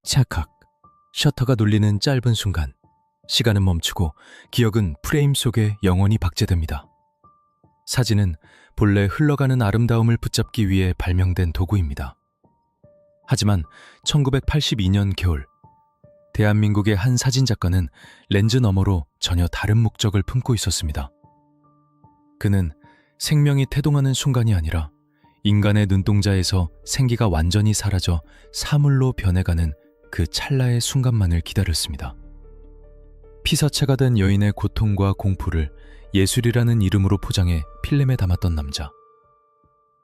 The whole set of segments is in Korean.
찰칵. 셔터가 눌리는 짧은 순간 시간은 멈추고 기억은 프레임 속에 영원히 박제됩니다. 사진은 본래 흘러가는 아름다움을 붙잡기 위해 발명된 도구입니다. 하지만 1982년 겨울, 대한민국의 한 사진작가는 렌즈 너머로 전혀 다른 목적을 품고 있었습니다. 그는 생명이 태동하는 순간이 아니라 인간의 눈동자에서 생기가 완전히 사라져 사물로 변해가는 그 찰나의 순간만을 기다렸습니다. 피사체가 된 여인의 고통과 공포를 예술이라는 이름으로 포장해 필름에 담았던 남자.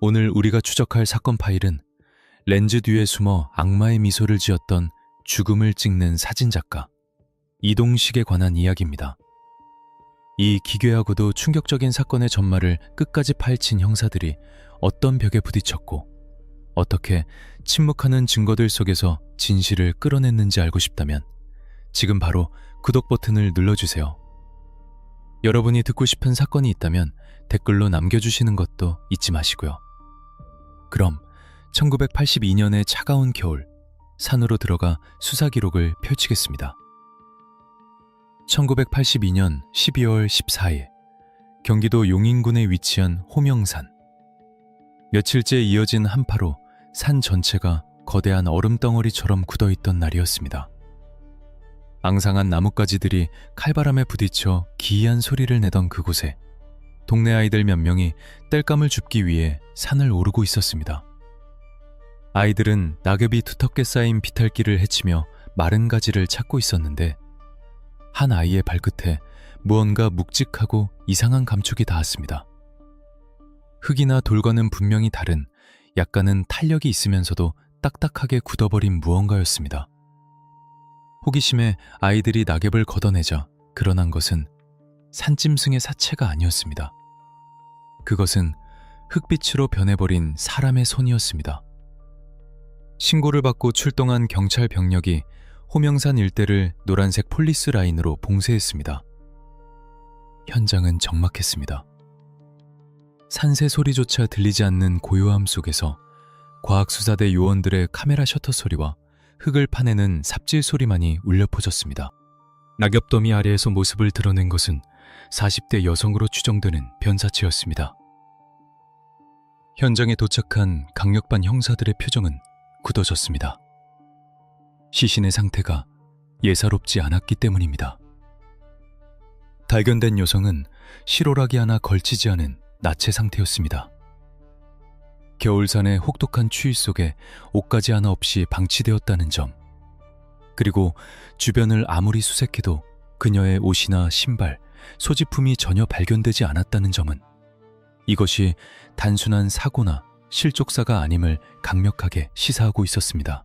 오늘 우리가 추적할 사건 파일은 렌즈 뒤에 숨어 악마의 미소를 지었던 죽음을 찍는 사진작가 이동식에 관한 이야기입니다. 이 기괴하고도 충격적인 사건의 전말을 끝까지 파헤친 형사들이 어떤 벽에 부딪혔고 어떻게 침묵하는 증거들 속에서 진실을 끌어냈는지 알고 싶다면 지금 바로 구독 버튼을 눌러주세요. 여러분이 듣고 싶은 사건이 있다면 댓글로 남겨주시는 것도 잊지 마시고요. 그럼 1982년의 차가운 겨울, 산으로 들어가 수사 기록을 펼치겠습니다. 1982년 12월 14일, 경기도 용인군에 위치한 호명산. 며칠째 이어진 한파로 산 전체가 거대한 얼음덩어리처럼 굳어있던 날이었습니다. 앙상한 나뭇가지들이 칼바람에 부딪혀 기이한 소리를 내던 그곳에 동네 아이들 몇 명이 땔감을 줍기 위해 산을 오르고 있었습니다. 아이들은 낙엽이 두텁게 쌓인 비탈길을 헤치며 마른 가지를 찾고 있었는데 한 아이의 발끝에 무언가 묵직하고 이상한 감촉이 닿았습니다. 흙이나 돌과는 분명히 다른 약간은 탄력이 있으면서도 딱딱하게 굳어버린 무언가였습니다. 호기심에 아이들이 낙엽을 걷어내자 드러난 것은 산짐승의 사체가 아니었습니다. 그것은 흙빛으로 변해버린 사람의 손이었습니다. 신고를 받고 출동한 경찰 병력이 호명산 일대를 노란색 폴리스 라인으로 봉쇄했습니다. 현장은 적막했습니다. 산새 소리조차 들리지 않는 고요함 속에서 과학수사대 요원들의 카메라 셔터 소리와 흙을 파내는 삽질 소리만이 울려 퍼졌습니다. 낙엽더미 아래에서 모습을 드러낸 것은 40대 여성으로 추정되는 변사체였습니다. 현장에 도착한 강력반 형사들의 표정은 굳어졌습니다. 시신의 상태가 예사롭지 않았기 때문입니다. 발견된 여성은 실오라기 하나 걸치지 않은 나체 상태였습니다. 겨울산의 혹독한 추위 속에 옷가지 하나 없이 방치되었다는 점, 그리고 주변을 아무리 수색해도 그녀의 옷이나 신발, 소지품이 전혀 발견되지 않았다는 점은 이것이 단순한 사고나 실족사가 아님을 강력하게 시사하고 있었습니다.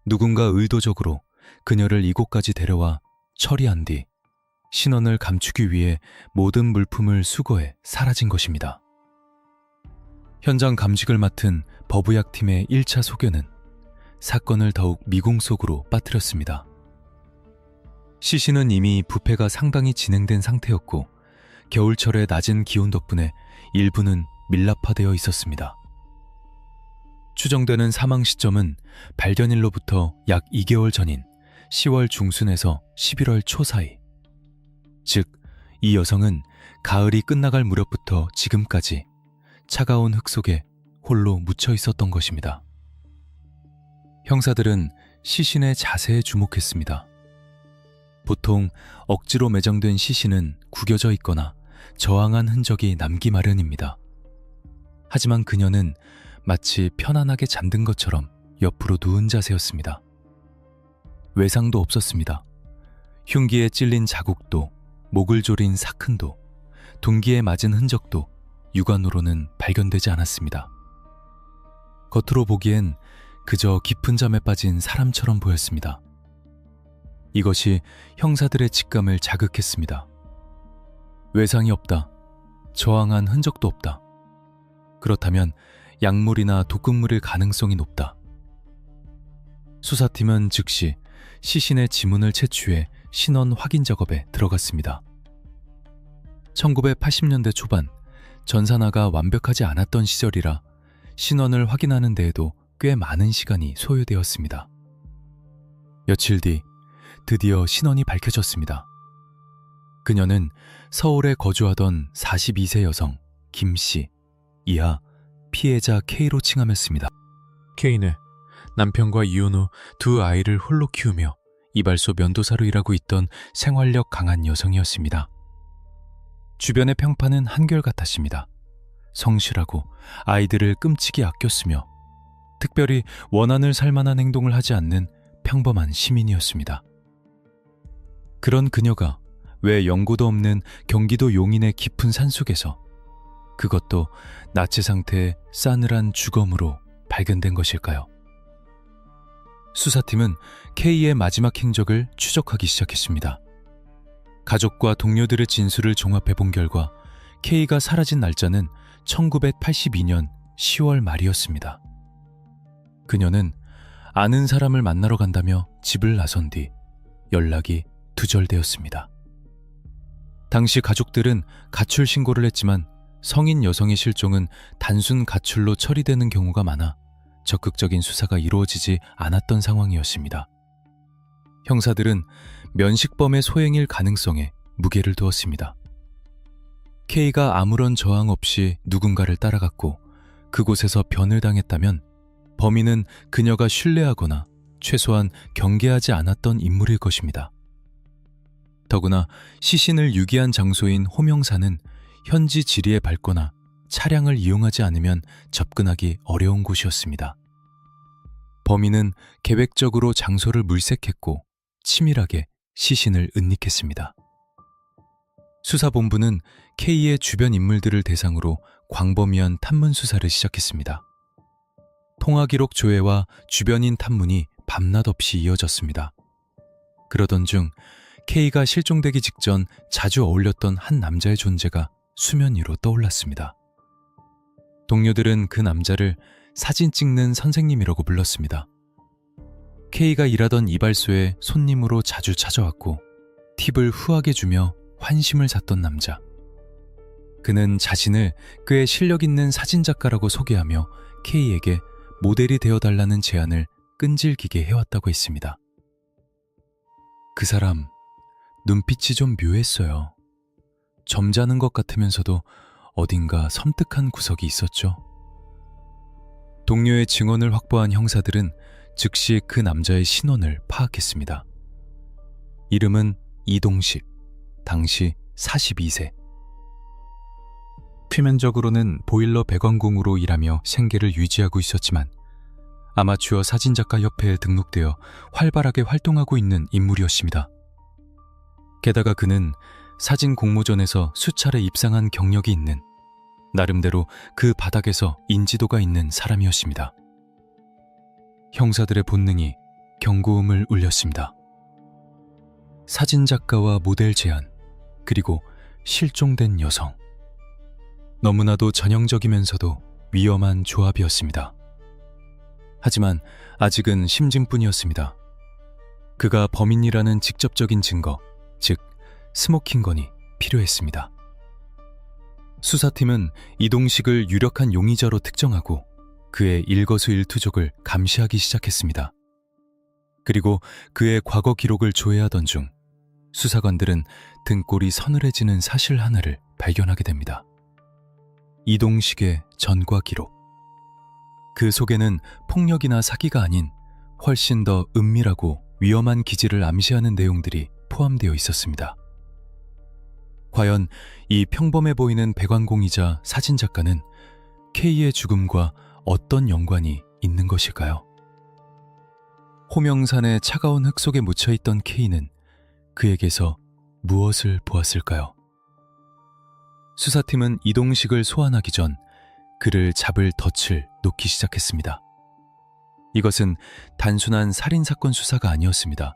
누군가 의도적으로 그녀를 이곳까지 데려와 처리한 뒤 신원을 감추기 위해 모든 물품을 수거해 사라진 것입니다. 현장 감식을 맡은 법의학팀의 1차 소견은 사건을 더욱 미궁 속으로 빠뜨렸습니다. 시신은 이미 부패가 상당히 진행된 상태였고 겨울철의 낮은 기온 덕분에 일부는 밀랍화되어 있었습니다. 추정되는 사망 시점은 발견일로부터 약 2개월 전인 10월 중순에서 11월 초 사이, 즉 이 여성은 가을이 끝나갈 무렵부터 지금까지 차가운 흙 속에 홀로 묻혀 있었던 것입니다. 형사들은 시신의 자세에 주목했습니다. 보통 억지로 매장된 시신은 구겨져 있거나 저항한 흔적이 남기 마련입니다. 하지만 그녀는 마치 편안하게 잠든 것처럼 옆으로 누운 자세였습니다. 외상도 없었습니다. 흉기에 찔린 자국도, 목을 조린 사큰도, 둔기에 맞은 흔적도 육안으로는 발견되지 않았습니다. 겉으로 보기엔 그저 깊은 잠에 빠진 사람처럼 보였습니다. 이것이 형사들의 직감을 자극했습니다. 외상이 없다. 저항한 흔적도 없다. 그렇다면 약물이나 독극물일 가능성이 높다. 수사팀은 즉시 시신의 지문을 채취해 신원 확인 작업에 들어갔습니다. 1980년대 초반 전산화가 완벽하지 않았던 시절이라 신원을 확인하는 데에도 꽤 많은 시간이 소요되었습니다. 며칠 뒤 드디어 신원이 밝혀졌습니다. 그녀는 서울에 거주하던 42세 여성 김씨, 이하 피해자 K로 칭하였습니다. K는 남편과 이혼 후 두 아이를 홀로 키우며 이발소 면도사로 일하고 있던 생활력 강한 여성이었습니다. 주변의 평판은 한결같았습니다. 성실하고 아이들을 끔찍이 아꼈으며 특별히 원한을 살 만한 행동을 하지 않는 평범한 시민이었습니다. 그런 그녀가 왜 연고도 없는 경기도 용인의 깊은 산속에서, 그것도 나체 상태의 싸늘한 주검으로 발견된 것일까요? 수사팀은 K의 마지막 행적을 추적하기 시작했습니다. 가족과 동료들의 진술을 종합해 본 결과 K가 사라진 날짜는 1982년 10월 말이었습니다. 그녀는 아는 사람을 만나러 간다며 집을 나선 뒤 연락이 두절되었습니다. 당시 가족들은 가출 신고를 했지만 성인 여성의 실종은 단순 가출로 처리되는 경우가 많아 적극적인 수사가 이루어지지 않았던 상황이었습니다. 형사들은 면식범의 소행일 가능성에 무게를 두었습니다. K가 아무런 저항 없이 누군가를 따라갔고 그곳에서 변을 당했다면 범인은 그녀가 신뢰하거나 최소한 경계하지 않았던 인물일 것입니다. 더구나 시신을 유기한 장소인 호명산은 현지 지리에 밟거나 차량을 이용하지 않으면 접근하기 어려운 곳이었습니다. 범인은 계획적으로 장소를 물색했고 치밀하게 시신을 은닉했습니다. 수사본부는 K의 주변 인물들을 대상으로 광범위한 탐문 수사를 시작했습니다. 통화기록 조회와 주변인 탐문이 밤낮 없이 이어졌습니다. 그러던 중 K가 실종되기 직전 자주 어울렸던 한 남자의 존재가 수면 위로 떠올랐습니다. 동료들은 그 남자를 사진 찍는 선생님이라고 불렀습니다. K가 일하던 이발소에 손님으로 자주 찾아왔고 팁을 후하게 주며 환심을 샀던 남자. 그는 자신을 그의 실력 있는 사진작가라고 소개하며 K에게 모델이 되어달라는 제안을 끈질기게 해왔다고 했습니다. 그 사람, 눈빛이 좀 묘했어요. 점잖은 것 같으면서도 어딘가 섬뜩한 구석이 있었죠. 동료의 증언을 확보한 형사들은 즉시 그 남자의 신원을 파악했습니다. 이름은 이동식, 당시 42세. 표면적으로는 보일러 배관공으로 일하며 생계를 유지하고 있었지만 아마추어 사진작가 협회에 등록되어 활발하게 활동하고 있는 인물이었습니다. 게다가 그는 사진 공모전에서 수차례 입상한 경력이 있는, 나름대로 그 바닥에서 인지도가 있는 사람이었습니다. 형사들의 본능이 경고음을 울렸습니다. 사진작가와 모델 제안, 그리고 실종된 여성. 너무나도 전형적이면서도 위험한 조합이었습니다. 하지만 아직은 심증뿐이었습니다. 그가 범인이라는 직접적인 증거, 즉 스모킹건이 필요했습니다. 수사팀은 이동식을 유력한 용의자로 특정하고 그의 일거수일투족을 감시하기 시작했습니다. 그리고 그의 과거 기록을 조회하던 중 수사관들은 등골이 서늘해지는 사실 하나를 발견하게 됩니다. 이동식의 전과 기록. 그 속에는 폭력이나 사기가 아닌 훨씬 더 은밀하고 위험한 기질을 암시하는 내용들이 포함되어 있었습니다. 과연 이 평범해 보이는 배관공이자 사진작가는 K의 죽음과 어떤 연관이 있는 것일까요? 호명산의 차가운 흙 속에 묻혀있던 K는 그에게서 무엇을 보았을까요? 수사팀은 이동식을 소환하기 전 그를 잡을 덫을 놓기 시작했습니다. 이것은 단순한 살인사건 수사가 아니었습니다.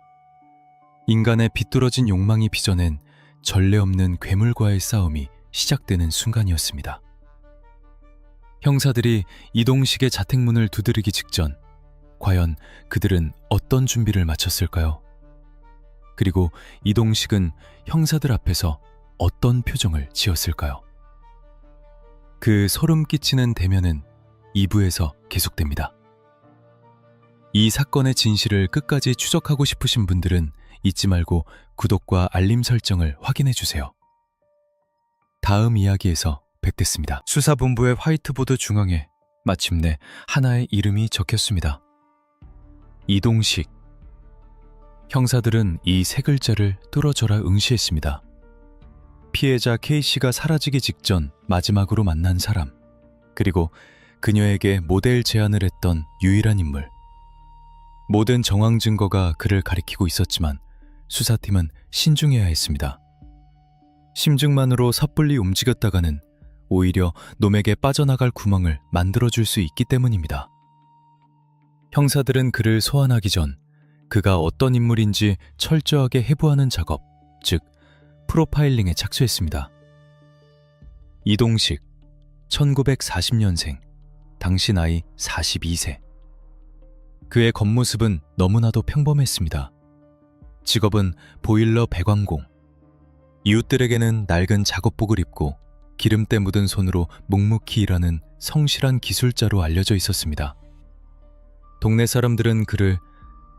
인간의 비뚤어진 욕망이 빚어낸 전례 없는 괴물과의 싸움이 시작되는 순간이었습니다. 형사들이 이동식의 자택문을 두드리기 직전 과연 그들은 어떤 준비를 마쳤을까요? 그리고 이동식은 형사들 앞에서 어떤 표정을 지었을까요? 그 소름 끼치는 대면은 2부에서 계속됩니다. 이 사건의 진실을 끝까지 추적하고 싶으신 분들은 잊지 말고 구독과 알림 설정을 확인해 주세요. 다음 이야기에서 뵙겠습니다. 수사본부의 화이트보드 중앙에 마침내 하나의 이름이 적혔습니다. 이동식. 형사들은 이 세 글자를 뚫어져라 응시했습니다. 피해자 K씨가 사라지기 직전 마지막으로 만난 사람, 그리고 그녀에게 모델 제안을 했던 유일한 인물. 모든 정황 증거가 그를 가리키고 있었지만 수사팀은 신중해야 했습니다. 심증만으로 섣불리 움직였다가는 오히려 놈에게 빠져나갈 구멍을 만들어줄 수 있기 때문입니다. 형사들은 그를 소환하기 전 그가 어떤 인물인지 철저하게 해부하는 작업, 즉 프로파일링에 착수했습니다. 이동식, 1940년생, 당시 나이 42세. 그의 겉모습은 너무나도 평범했습니다. 직업은 보일러 배관공. 이웃들에게는 낡은 작업복을 입고 기름때 묻은 손으로 묵묵히 일하는 성실한 기술자로 알려져 있었습니다. 동네 사람들은 그를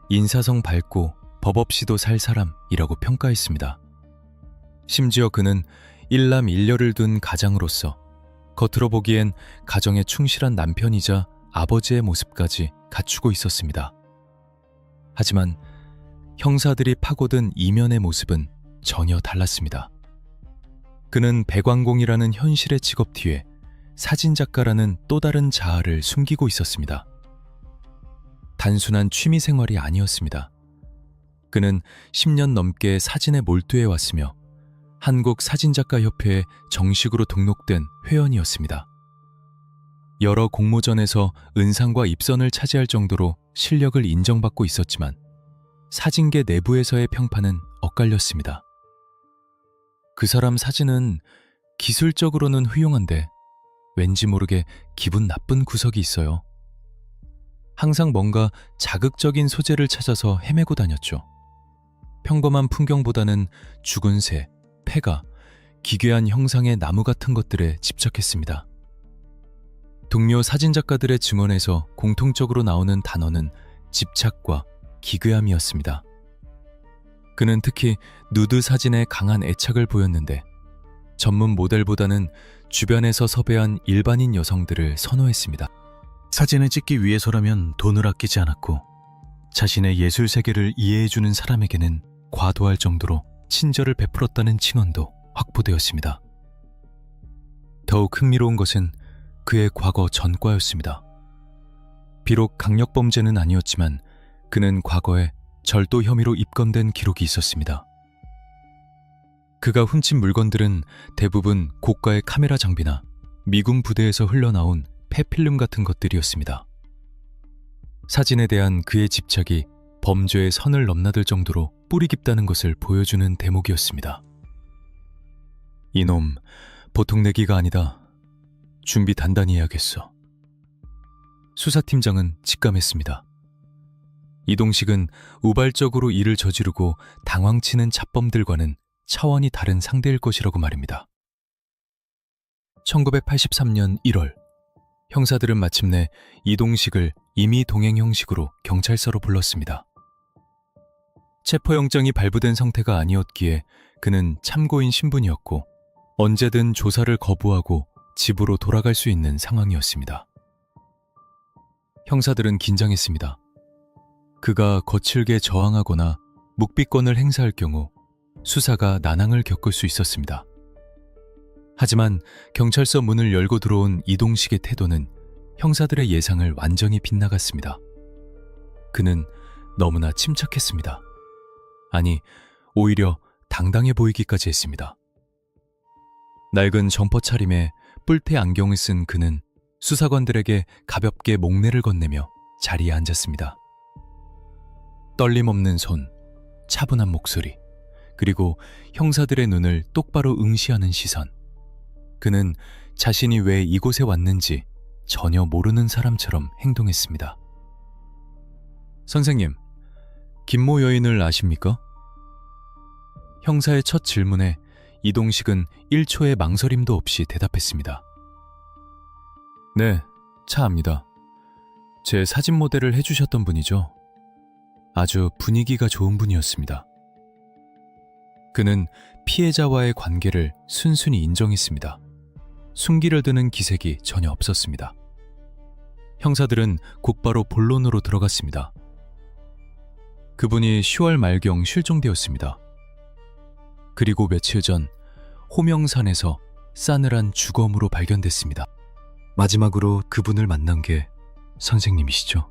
인사성 밝고 법 없이도 살 사람이라고 평가했습니다. 심지어 그는 일남 일녀를 둔 가장으로서 겉으로 보기엔 가정에 충실한 남편이자 아버지의 모습까지 갖추고 있었습니다. 하지만 형사들이 파고든 이면의 모습은 전혀 달랐습니다. 그는 배관공이라는 현실의 직업 뒤에 사진작가라는 또 다른 자아를 숨기고 있었습니다. 단순한 취미 생활이 아니었습니다. 그는 10년 넘게 사진에 몰두해 왔으며 한국사진작가협회에 정식으로 등록된 회원이었습니다. 여러 공모전에서 은상과 입선을 차지할 정도로 실력을 인정받고 있었지만 사진계 내부에서의 평판은 엇갈렸습니다. 그 사람 사진은 기술적으로는 훌륭한데 왠지 모르게 기분 나쁜 구석이 있어요. 항상 뭔가 자극적인 소재를 찾아서 헤매고 다녔죠. 평범한 풍경보다는 죽은 새, 폐가, 기괴한 형상의 나무 같은 것들에 집착했습니다. 동료 사진작가들의 증언에서 공통적으로 나오는 단어는 집착과 기괴함이었습니다. 그는 특히 누드 사진에 강한 애착을 보였는데 전문 모델보다는 주변에서 섭외한 일반인 여성들을 선호했습니다. 사진을 찍기 위해서라면 돈을 아끼지 않았고 자신의 예술 세계를 이해해주는 사람에게는 과도할 정도로 친절을 베풀었다는 칭언도 확보되었습니다. 더욱 흥미로운 것은 그의 과거 전과였습니다. 비록 강력범죄는 아니었지만 그는 과거에 절도 혐의로 입건된 기록이 있었습니다. 그가 훔친 물건들은 대부분 고가의 카메라 장비나 미군 부대에서 흘러나온 폐필름 같은 것들이었습니다. 사진에 대한 그의 집착이 범죄의 선을 넘나들 정도로 뿌리 깊다는 것을 보여주는 대목이었습니다. 이놈, 보통 내기가 아니다. 준비 단단히 해야겠어. 수사팀장은 직감했습니다. 이동식은 우발적으로 일을 저지르고 당황치는 잡범들과는 차원이 다른 상대일 것이라고 말입니다. 1983년 1월, 형사들은 마침내 이동식을 임의 동행 형식으로 경찰서로 불렀습니다. 체포영장이 발부된 상태가 아니었기에 그는 참고인 신분이었고 언제든 조사를 거부하고 집으로 돌아갈 수 있는 상황이었습니다. 형사들은 긴장했습니다. 그가 거칠게 저항하거나 묵비권을 행사할 경우 수사가 난항을 겪을 수 있었습니다. 하지만 경찰서 문을 열고 들어온 이동식의 태도는 형사들의 예상을 완전히 빗나갔습니다. 그는 너무나 침착했습니다. 아니, 오히려 당당해 보이기까지 했습니다. 낡은 점퍼 차림에 뿔테 안경을 쓴 그는 수사관들에게 가볍게 목례를 건네며 자리에 앉았습니다. 떨림 없는 손, 차분한 목소리, 그리고 형사들의 눈을 똑바로 응시하는 시선. 그는 자신이 왜 이곳에 왔는지 전혀 모르는 사람처럼 행동했습니다. 선생님, 김모 여인을 아십니까? 형사의 첫 질문에 이동식은 1초의 망설임도 없이 대답했습니다. 네, 차 압니다. 제 사진 모델을 해주셨던 분이죠. 아주 분위기가 좋은 분이었습니다. 그는 피해자와의 관계를 순순히 인정했습니다. 숨기려 드는 기색이 전혀 없었습니다. 형사들은 곧바로 본론으로 들어갔습니다. 그분이 10월 말경 실종되었습니다. 그리고 며칠 전 호명산에서 싸늘한 주검으로 발견됐습니다. 마지막으로 그분을 만난 게 선생님이시죠?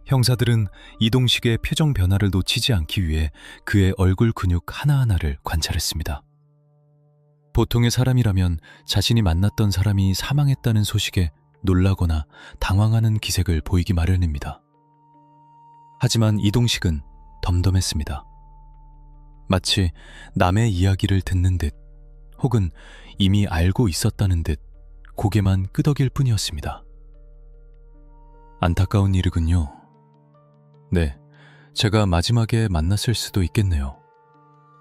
형사들은 이동식의 표정 변화를 놓치지 않기 위해 그의 얼굴 근육 하나하나를 관찰했습니다. 보통의 사람이라면 자신이 만났던 사람이 사망했다는 소식에 놀라거나 당황하는 기색을 보이기 마련입니다. 하지만 이동식은 덤덤했습니다. 마치 남의 이야기를 듣는 듯 혹은 이미 알고 있었다는 듯 고개만 끄덕일 뿐이었습니다. 안타까운 일이군요. 네, 제가 마지막에 만났을 수도 있겠네요.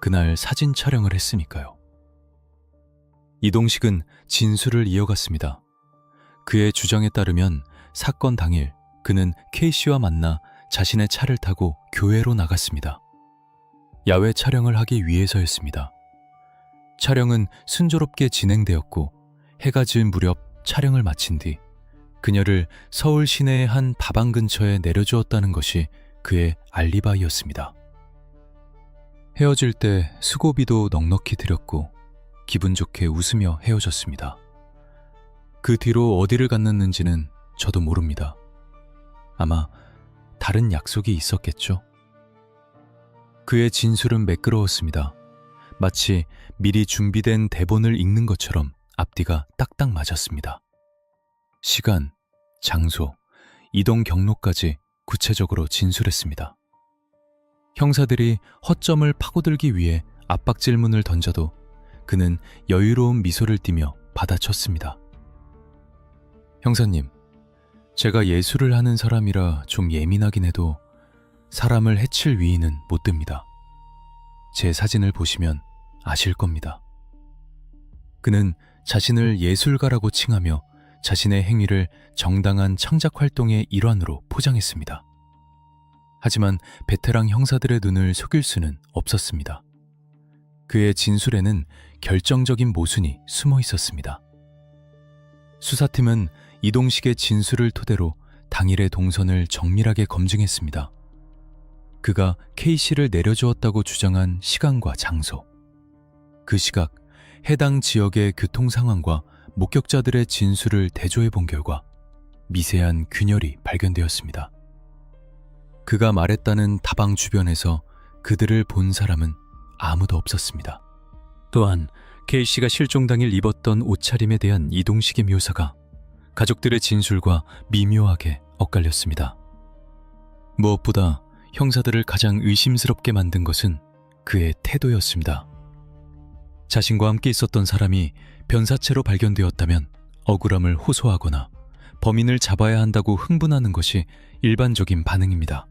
그날 사진 촬영을 했으니까요. 이동식은 진술을 이어갔습니다. 그의 주장에 따르면 사건 당일 그는 K씨와 만나 자신의 차를 타고 교회로 나갔습니다. 야외 촬영을 하기 위해서였습니다. 촬영은 순조롭게 진행되었고 해가 질 무렵 촬영을 마친 뒤 그녀를 서울 시내의 한 다방 근처에 내려주었다는 것이 그의 알리바이였습니다. 헤어질 때 수고비도 넉넉히 드렸고 기분 좋게 웃으며 헤어졌습니다. 그 뒤로 어디를 갔는지는 저도 모릅니다. 아마 다른 약속이 있었겠죠. 그의 진술은 매끄러웠습니다. 마치 미리 준비된 대본을 읽는 것처럼 앞뒤가 딱딱 맞았습니다. 시간, 장소, 이동 경로까지 구체적으로 진술했습니다. 형사들이 허점을 파고들기 위해 압박 질문을 던져도 그는 여유로운 미소를 띠며 받아쳤습니다. 형사님, 제가 예술을 하는 사람이라 좀 예민하긴 해도 사람을 해칠 위인은 못 듭니다. 제 사진을 보시면 아실 겁니다. 그는 자신을 예술가라고 칭하며 자신의 행위를 정당한 창작 활동의 일환으로 포장했습니다. 하지만 베테랑 형사들의 눈을 속일 수는 없었습니다. 그의 진술에는 결정적인 모순이 숨어 있었습니다. 수사팀은 이동식의 진술을 토대로 당일의 동선을 정밀하게 검증했습니다. 그가 K씨를 내려주었다고 주장한 시간과 장소, 그 시각, 해당 지역의 교통 상황과 목격자들의 진술을 대조해 본 결과 미세한 균열이 발견되었습니다. 그가 말했다는 다방 주변에서 그들을 본 사람은 아무도 없었습니다. 또한 K씨가 실종 당일 입었던 옷차림에 대한 이동식의 묘사가 가족들의 진술과 미묘하게 엇갈렸습니다. 무엇보다 형사들을 가장 의심스럽게 만든 것은 그의 태도였습니다. 자신과 함께 있었던 사람이 변사체로 발견되었다면 억울함을 호소하거나 범인을 잡아야 한다고 흥분하는 것이 일반적인 반응입니다.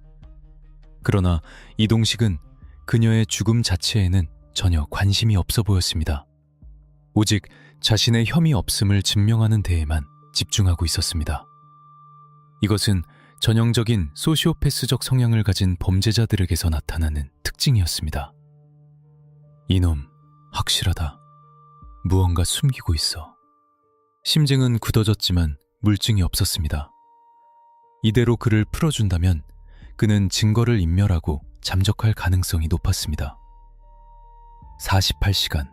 그러나 이동식은 그녀의 죽음 자체에는 전혀 관심이 없어 보였습니다. 오직 자신의 혐의 없음을 증명하는 데에만 집중하고 있었습니다. 이것은 전형적인 소시오패스적 성향을 가진 범죄자들에게서 나타나는 특징이었습니다. 이놈, 확실하다. 무언가 숨기고 있어. 심증은 굳어졌지만 물증이 없었습니다. 이대로 그를 풀어준다면 그는 증거를 인멸하고 잠적할 가능성이 높았습니다. 48시간.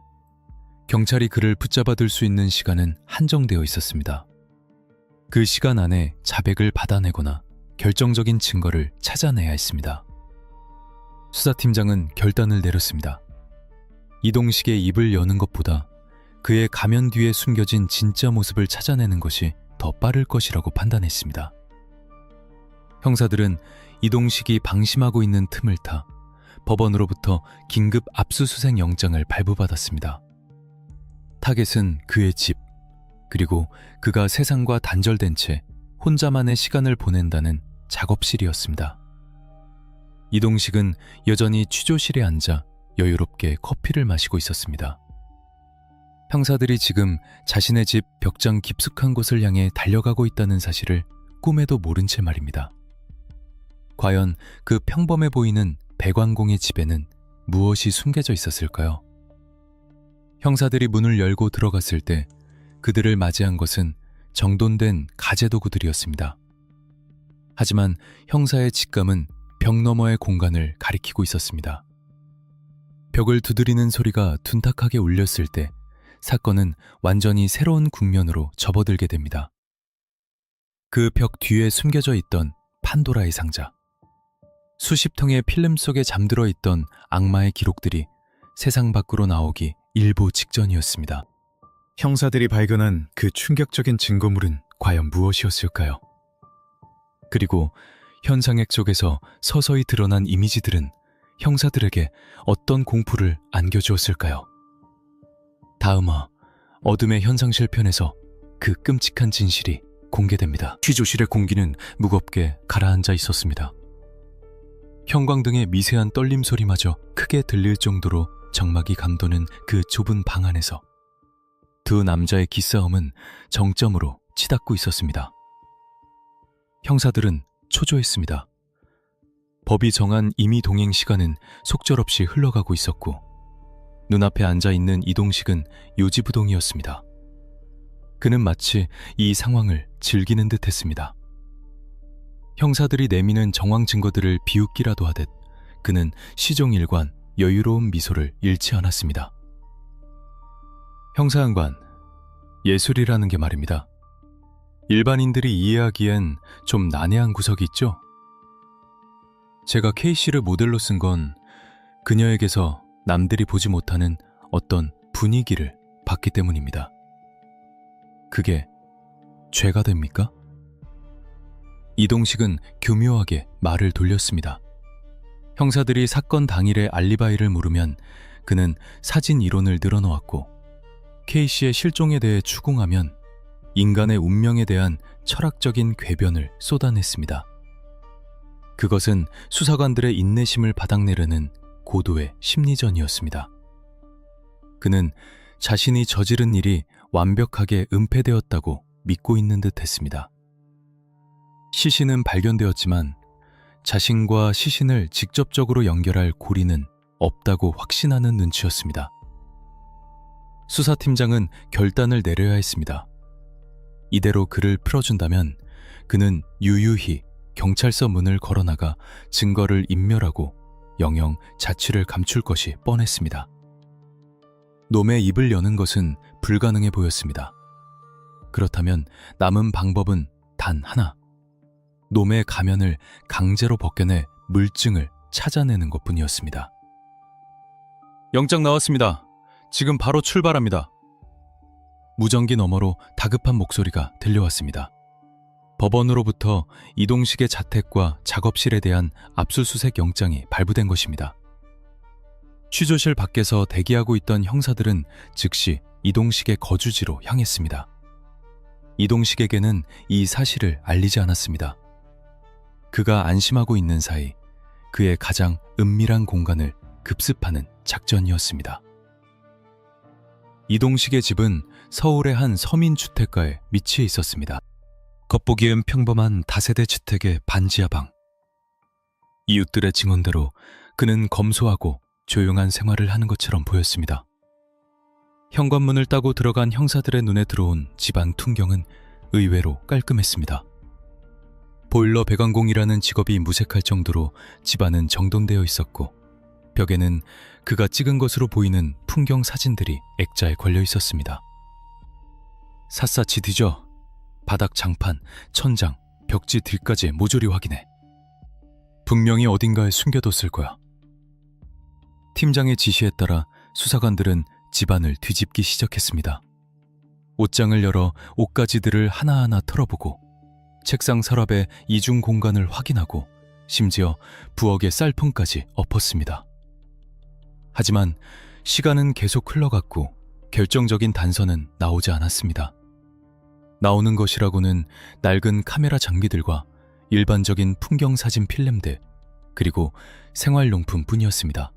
경찰이 그를 붙잡아둘 수 있는 시간은 한정되어 있었습니다. 그 시간 안에 자백을 받아내거나 결정적인 증거를 찾아내야 했습니다. 수사팀장은 결단을 내렸습니다. 이동식의 입을 여는 것보다 그의 가면 뒤에 숨겨진 진짜 모습을 찾아내는 것이 더 빠를 것이라고 판단했습니다. 형사들은 이동식이 방심하고 있는 틈을 타 법원으로부터 긴급 압수수색 영장을 발부받았습니다. 타겟은 그의 집, 그리고 그가 세상과 단절된 채 혼자만의 시간을 보낸다는 작업실이었습니다. 이동식은 여전히 취조실에 앉아 여유롭게 커피를 마시고 있었습니다. 형사들이 지금 자신의 집 벽장 깊숙한 곳을 향해 달려가고 있다는 사실을 꿈에도 모른 채 말입니다. 과연 그 평범해 보이는 백왕공의 집에는 무엇이 숨겨져 있었을까요? 형사들이 문을 열고 들어갔을 때 그들을 맞이한 것은 정돈된 가재도구들이었습니다. 하지만 형사의 직감은 벽 너머의 공간을 가리키고 있었습니다. 벽을 두드리는 소리가 둔탁하게 울렸을 때 사건은 완전히 새로운 국면으로 접어들게 됩니다. 그 벽 뒤에 숨겨져 있던 판도라의 상자. 수십 통의 필름 속에 잠들어 있던 악마의 기록들이 세상 밖으로 나오기 일보 직전이었습니다. 형사들이 발견한 그 충격적인 증거물은 과연 무엇이었을까요? 그리고 현상액 속에서 서서히 드러난 이미지들은 형사들에게 어떤 공포를 안겨주었을까요? 다음화 어둠의 현상실 편에서 그 끔찍한 진실이 공개됩니다. 취조실의 공기는 무겁게 가라앉아 있었습니다. 형광등의 미세한 떨림 소리마저 크게 들릴 정도로 적막이 감도는 그 좁은 방 안에서 두 남자의 기싸움은 정점으로 치닫고 있었습니다. 형사들은 초조했습니다. 법이 정한 임의 동행 시간은 속절없이 흘러가고 있었고 눈앞에 앉아있는 이동식은 요지부동이었습니다. 그는 마치 이 상황을 즐기는 듯 했습니다. 형사들이 내미는 정황 증거들을 비웃기라도 하듯 그는 시종일관 여유로운 미소를 잃지 않았습니다. 형사장관, 예술이라는 게 말입니다. 일반인들이 이해하기엔 좀 난해한 구석이 있죠? 제가 K씨를 모델로 쓴 건 그녀에게서 남들이 보지 못하는 어떤 분위기를 봤기 때문입니다. 그게 죄가 됩니까? 이동식은 교묘하게 말을 돌렸습니다. 형사들이 사건 당일의 알리바이를 물으면 그는 사진 이론을 늘어놓았고 K씨의 실종에 대해 추궁하면 인간의 운명에 대한 철학적인 궤변을 쏟아냈습니다. 그것은 수사관들의 인내심을 바닥내려는 고도의 심리전이었습니다. 그는 자신이 저지른 일이 완벽하게 은폐되었다고 믿고 있는 듯 했습니다. 시신은 발견되었지만 자신과 시신을 직접적으로 연결할 고리는 없다고 확신하는 눈치였습니다. 수사팀장은 결단을 내려야 했습니다. 이대로 그를 풀어준다면 그는 유유히 경찰서 문을 걸어나가 증거를 인멸하고 영영 자취를 감출 것이 뻔했습니다. 놈의 입을 여는 것은 불가능해 보였습니다. 그렇다면 남은 방법은 단 하나. 놈의 가면을 강제로 벗겨내 물증을 찾아내는 것뿐이었습니다. 영장 나왔습니다. 지금 바로 출발합니다. 무전기 너머로 다급한 목소리가 들려왔습니다. 법원으로부터 이동식의 자택과 작업실에 대한 압수수색 영장이 발부된 것입니다. 취조실 밖에서 대기하고 있던 형사들은 즉시 이동식의 거주지로 향했습니다. 이동식에게는 이 사실을 알리지 않았습니다. 그가 안심하고 있는 사이 그의 가장 은밀한 공간을 급습하는 작전이었습니다. 이동식의 집은 서울의 한 서민주택가에 위치해 있었습니다. 겉보기엔 평범한 다세대 주택의 반지하 방. 이웃들의 증언대로 그는 검소하고 조용한 생활을 하는 것처럼 보였습니다. 현관문을 따고 들어간 형사들의 눈에 들어온 집안 풍경은 의외로 깔끔했습니다. 보일러 배관공이라는 직업이 무색할 정도로 집안은 정돈되어 있었고 벽에는 그가 찍은 것으로 보이는 풍경 사진들이 액자에 걸려 있었습니다. 샅샅이 뒤져 바닥 장판, 천장, 벽지 뒤까지 모조리 확인해. 분명히 어딘가에 숨겨뒀을 거야. 팀장의 지시에 따라 수사관들은 집안을 뒤집기 시작했습니다. 옷장을 열어 옷가지들을 하나하나 털어보고 책상 서랍의 이중 공간을 확인하고 심지어 부엌의 쌀통까지 엎었습니다. 하지만 시간은 계속 흘러갔고 결정적인 단서는 나오지 않았습니다. 나오는 것이라고는 낡은 카메라 장비들과 일반적인 풍경사진 필름들 그리고 생활용품 뿐이었습니다.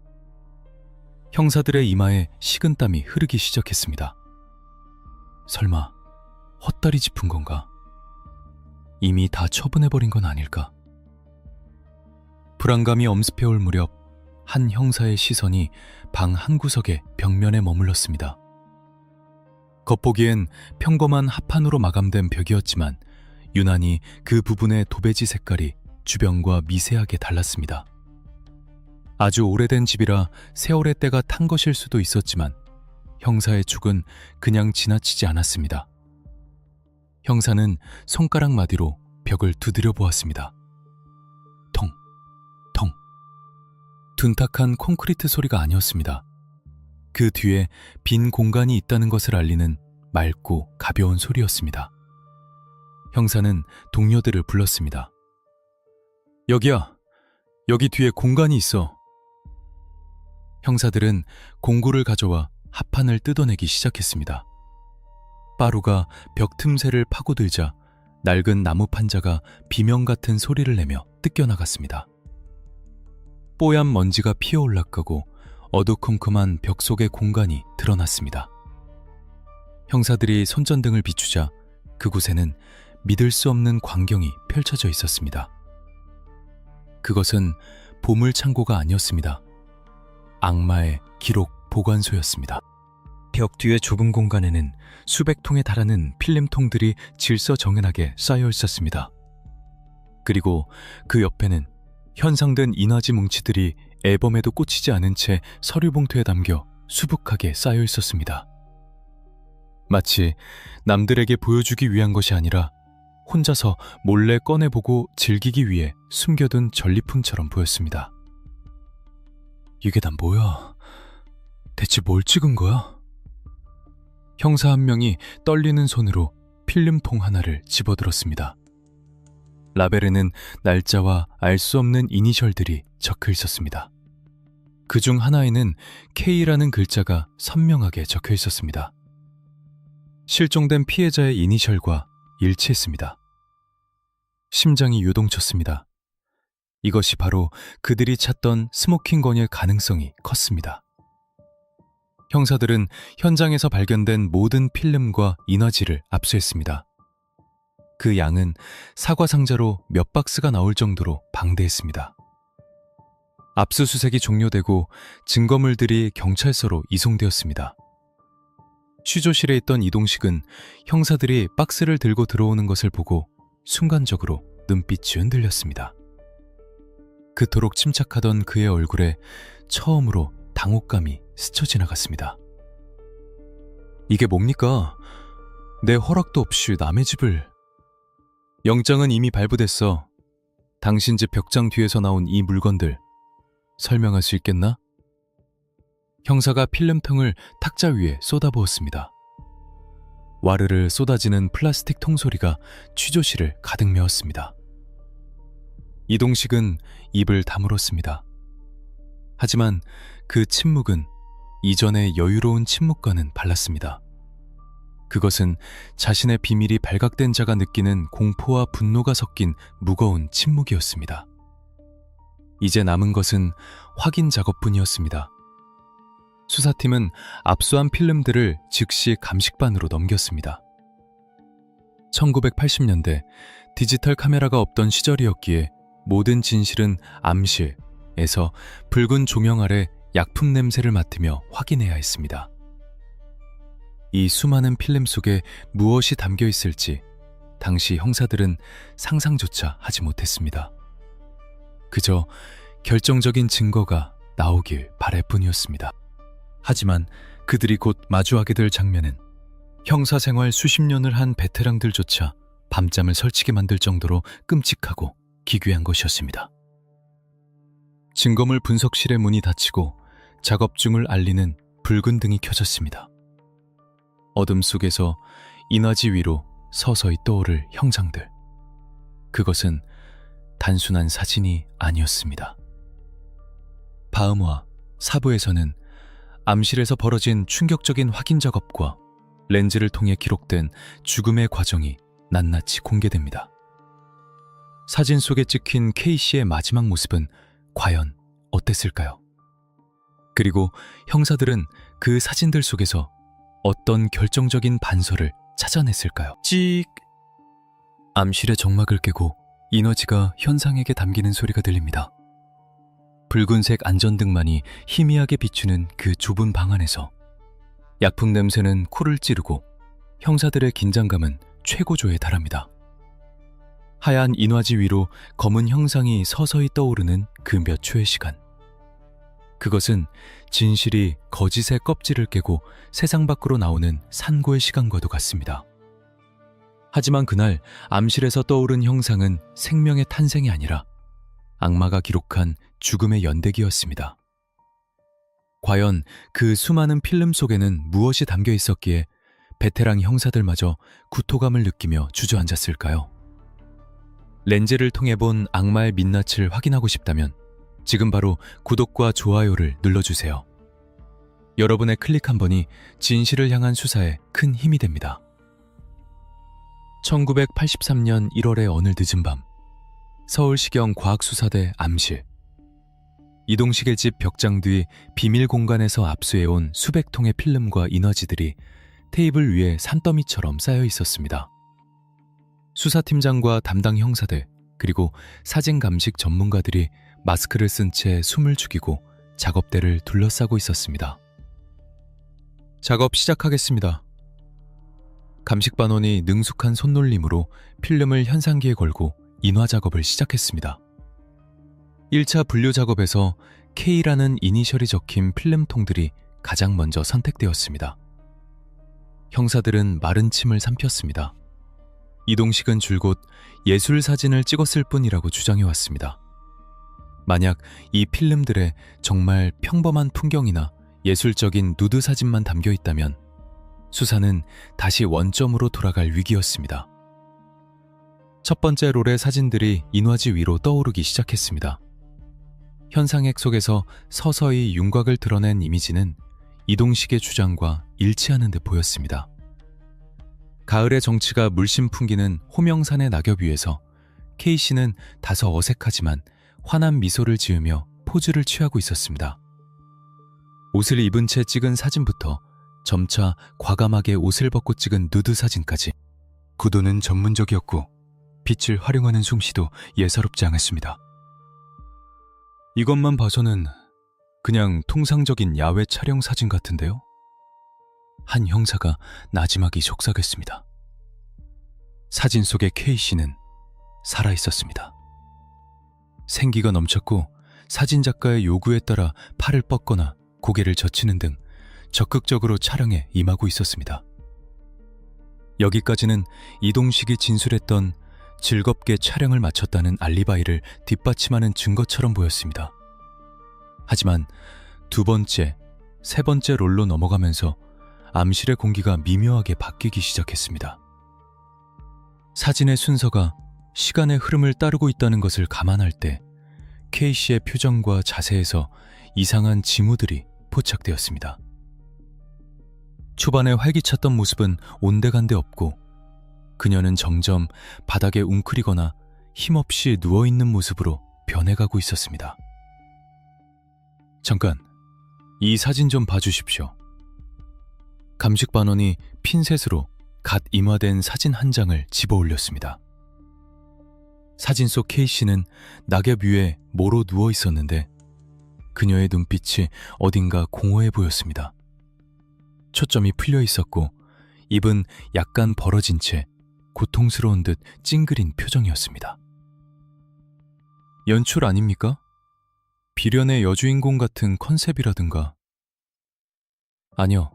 형사들의 이마에 식은땀이 흐르기 시작했습니다. 설마 헛다리 짚은 건가? 이미 다 처분해버린 건 아닐까? 불안감이 엄습해올 무렵 한 형사의 시선이 방 한 구석의 벽면에 머물렀습니다. 겉보기엔 평범한 합판으로 마감된 벽이었지만 유난히 그 부분의 도배지 색깔이 주변과 미세하게 달랐습니다. 아주 오래된 집이라 세월의 때가 탄 것일 수도 있었지만 형사의 축은 그냥 지나치지 않았습니다. 형사는 손가락 마디로 벽을 두드려 보았습니다. 통, 통. 둔탁한 콘크리트 소리가 아니었습니다. 그 뒤에 빈 공간이 있다는 것을 알리는 맑고 가벼운 소리였습니다. 형사는 동료들을 불렀습니다. 여기야, 여기 뒤에 공간이 있어. 형사들은 공구를 가져와 합판을 뜯어내기 시작했습니다. 빠루가 벽 틈새를 파고들자 낡은 나무 판자가 비명 같은 소리를 내며 뜯겨나갔습니다. 뽀얀 먼지가 피어올라가고 어두컴컴한 벽 속의 공간이 드러났습니다. 형사들이 손전등을 비추자 그곳에는 믿을 수 없는 광경이 펼쳐져 있었습니다. 그것은 보물창고가 아니었습니다. 악마의 기록 보관소였습니다. 벽 뒤의 좁은 공간에는 수백 통에 달하는 필름통들이 질서정연하게 쌓여 있었습니다. 그리고 그 옆에는 현상된 인화지 뭉치들이 앨범에도 꽂히지 않은 채 서류 봉투에 담겨 수북하게 쌓여 있었습니다. 마치 남들에게 보여주기 위한 것이 아니라 혼자서 몰래 꺼내보고 즐기기 위해 숨겨둔 전리품처럼 보였습니다. 이게 다 뭐야? 대체 뭘 찍은 거야? 형사 한 명이 떨리는 손으로 필름통 하나를 집어들었습니다. 라벨에는 날짜와 알 수 없는 이니셜들이 적혀 있었습니다. 그중 하나에는 K라는 글자가 선명하게 적혀 있었습니다. 실종된 피해자의 이니셜과 일치했습니다. 심장이 요동쳤습니다. 이것이 바로 그들이 찾던 스모킹건일 가능성이 컸습니다. 형사들은 현장에서 발견된 모든 필름과 인화지를 압수했습니다. 그 양은 사과 상자로 몇 박스가 나올 정도로 방대했습니다. 압수수색이 종료되고 증거물들이 경찰서로 이송되었습니다. 취조실에 있던 이동식은 형사들이 박스를 들고 들어오는 것을 보고 순간적으로 눈빛이 흔들렸습니다. 그토록 침착하던 그의 얼굴에 처음으로 당혹감이 스쳐 지나갔습니다. 이게 뭡니까? 내 허락도 없이 남의 집을... 영장은 이미 발부됐어. 당신 집 벽장 뒤에서 나온 이 물건들 설명할 수 있겠나? 형사가 필름통을 탁자 위에 쏟아부었습니다. 와르르 쏟아지는 플라스틱 통소리가 취조실을 가득 메웠습니다. 이동식은 입을 다물었습니다. 하지만 그 침묵은 이전의 여유로운 침묵과는 달랐습니다. 그것은 자신의 비밀이 발각된 자가 느끼는 공포와 분노가 섞인 무거운 침묵이었습니다. 이제 남은 것은 확인 작업뿐이었습니다. 수사팀은 압수한 필름들을 즉시 감식반으로 넘겼습니다. 1980년대 디지털 카메라가 없던 시절이었기에 모든 진실은 암실에서 붉은 조명 아래 약품 냄새를 맡으며 확인해야 했습니다. 이 수많은 필름 속에 무엇이 담겨 있을지 당시 형사들은 상상조차 하지 못했습니다. 그저 결정적인 증거가 나오길 바랄 뿐이었습니다. 하지만 그들이 곧 마주하게 될 장면은 형사 생활 수십 년을 한 베테랑들조차 밤잠을 설치게 만들 정도로 끔찍하고 기괴한 것이었습니다. 증거물 분석실의 문이 닫히고 작업 중을 알리는 붉은 등이 켜졌습니다. 어둠 속에서 인화지 위로 서서히 떠오를 형상들. 그것은 단순한 사진이 아니었습니다. 바음화 사부에서는 암실에서 벌어진 충격적인 확인 작업과 렌즈를 통해 기록된 죽음의 과정이 낱낱이 공개됩니다. 사진 속에 찍힌 K씨의 마지막 모습은 과연 어땠을까요? 그리고 형사들은 그 사진들 속에서 어떤 결정적인 반서를 찾아냈을까요? 찍! 암실의 정막을 깨고 인어지가 현상에게 담기는 소리가 들립니다. 붉은색 안전등만이 희미하게 비추는 그 좁은 방 안에서 약품 냄새는 코를 찌르고 형사들의 긴장감은 최고조에 달합니다. 하얀 인화지 위로 검은 형상이 서서히 떠오르는 그 몇 초의 시간. 그것은 진실이 거짓의 껍질을 깨고 세상 밖으로 나오는 산고의 시간과도 같습니다. 하지만 그날 암실에서 떠오른 형상은 생명의 탄생이 아니라 악마가 기록한 죽음의 연대기였습니다. 과연 그 수많은 필름 속에는 무엇이 담겨 있었기에 베테랑 형사들마저 구토감을 느끼며 주저앉았을까요? 렌즈를 통해 본 악마의 민낯을 확인하고 싶다면 지금 바로 구독과 좋아요를 눌러주세요. 여러분의 클릭 한 번이 진실을 향한 수사에 큰 힘이 됩니다. 1983년 1월의 어느 늦은 밤, 서울시경 과학수사대 암실. 이동식의 집 벽장 뒤 비밀 공간에서 압수해온 수백 통의 필름과 인화지들이 테이블 위에 산더미처럼 쌓여 있었습니다. 수사팀장과 담당 형사들, 그리고 사진 감식 전문가들이 마스크를 쓴 채 숨을 죽이고 작업대를 둘러싸고 있었습니다. 작업 시작하겠습니다. 감식반원이 능숙한 손놀림으로 필름을 현상기에 걸고 인화 작업을 시작했습니다. 1차 분류 작업에서 K라는 이니셜이 적힌 필름통들이 가장 먼저 선택되었습니다. 형사들은 마른 침을 삼켰습니다. 이동식은 줄곧 예술 사진을 찍었을 뿐이라고 주장해왔습니다. 만약 이 필름들에 정말 평범한 풍경이나 예술적인 누드 사진만 담겨 있다면 수사는 다시 원점으로 돌아갈 위기였습니다. 첫 번째 롤의 사진들이 인화지 위로 떠오르기 시작했습니다. 현상액 속에서 서서히 윤곽을 드러낸 이미지는 이동식의 주장과 일치하는 듯 보였습니다. 가을의 정취가 물씬 풍기는 호명산의 낙엽 위에서 K씨는 다소 어색하지만 환한 미소를 지으며 포즈를 취하고 있었습니다. 옷을 입은 채 찍은 사진부터 점차 과감하게 옷을 벗고 찍은 누드 사진까지 구도는 전문적이었고 빛을 활용하는 솜씨도 예사롭지 않았습니다. 이것만 봐서는 그냥 통상적인 야외 촬영 사진 같은데요? 한 형사가 나지막이 속삭였습니다. 사진 속의 K씨는 살아있었습니다. 생기가 넘쳤고 사진작가의 요구에 따라 팔을 뻗거나 고개를 젖히는 등 적극적으로 촬영에 임하고 있었습니다. 여기까지는 이동식이 진술했던 즐겁게 촬영을 마쳤다는 알리바이를 뒷받침하는 증거처럼 보였습니다. 하지만 두 번째, 세 번째 롤로 넘어가면서 암실의 공기가 미묘하게 바뀌기 시작했습니다. 사진의 순서가 시간의 흐름을 따르고 있다는 것을 감안할 때 K씨의 표정과 자세에서 이상한 징후들이 포착되었습니다. 초반에 활기찼던 모습은 온데간데 없고 그녀는 점점 바닥에 웅크리거나 힘없이 누워있는 모습으로 변해가고 있었습니다. 잠깐, 이 사진 좀 봐주십시오. 감식반원이 핀셋으로 갓 임화된 사진 한 장을 집어 올렸습니다. 사진 속 K씨는 낙엽 위에 모로 누워 있었는데 그녀의 눈빛이 어딘가 공허해 보였습니다. 초점이 풀려 있었고 입은 약간 벌어진 채 고통스러운 듯 찡그린 표정이었습니다. 연출 아닙니까? 비련의 여주인공 같은 컨셉이라든가. 아니요,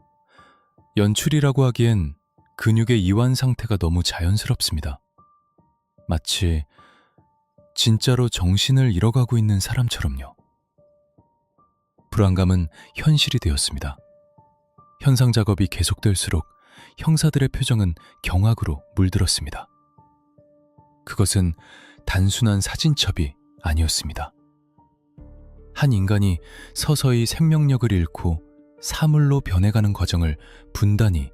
연출이라고 하기엔 근육의 이완 상태가 너무 자연스럽습니다. 마치 진짜로 정신을 잃어가고 있는 사람처럼요. 불안감은 현실이 되었습니다. 현상 작업이 계속될수록 형사들의 표정은 경악으로 물들었습니다. 그것은 단순한 사진첩이 아니었습니다. 한 인간이 서서히 생명력을 잃고 사물로 변해가는 과정을 분단위,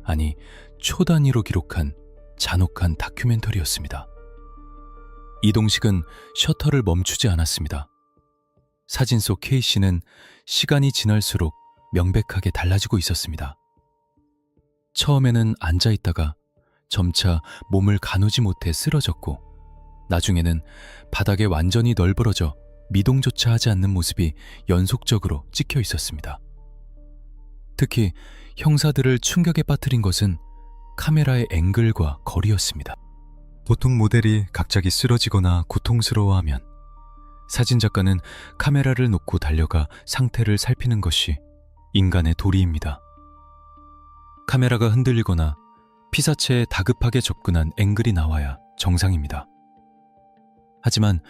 아니 초단위로 기록한 잔혹한 다큐멘터리였습니다. 이동식은 셔터를 멈추지 않았습니다. 사진 속 K씨는 시간이 지날수록 명백하게 달라지고 있었습니다. 처음에는 앉아있다가 점차 몸을 가누지 못해 쓰러졌고 나중에는 바닥에 완전히 널브러져 미동조차 하지 않는 모습이 연속적으로 찍혀 있었습니다. 특히 형사들을 충격에 빠뜨린 것은 카메라의 앵글과 거리였습니다. 보통 모델이 갑자기 쓰러지거나 고통스러워하면 사진작가는 카메라를 놓고 달려가 상태를 살피는 것이 인간의 도리입니다. 카메라가 흔들리거나 피사체에 다급하게 접근한 앵글이 나와야 정상입니다. 하지만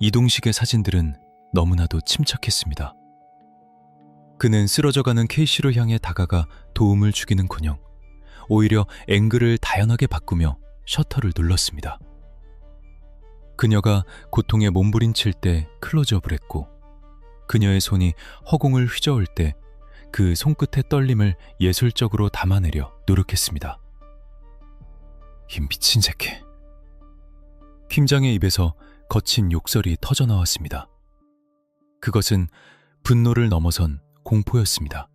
이동식의 사진들은 너무나도 침착했습니다. 그는 쓰러져가는 K씨를 향해 다가가 도움을 주기는커녕 오히려 앵글을 다양하게 바꾸며 셔터를 눌렀습니다. 그녀가 고통에 몸부림칠 때 클로즈업을 했고 그녀의 손이 허공을 휘저을 때 그 손끝의 떨림을 예술적으로 담아내려 노력했습니다. 이 미친 새끼. 팀장의 입에서 거친 욕설이 터져나왔습니다. 그것은 분노를 넘어선 공포였습니다.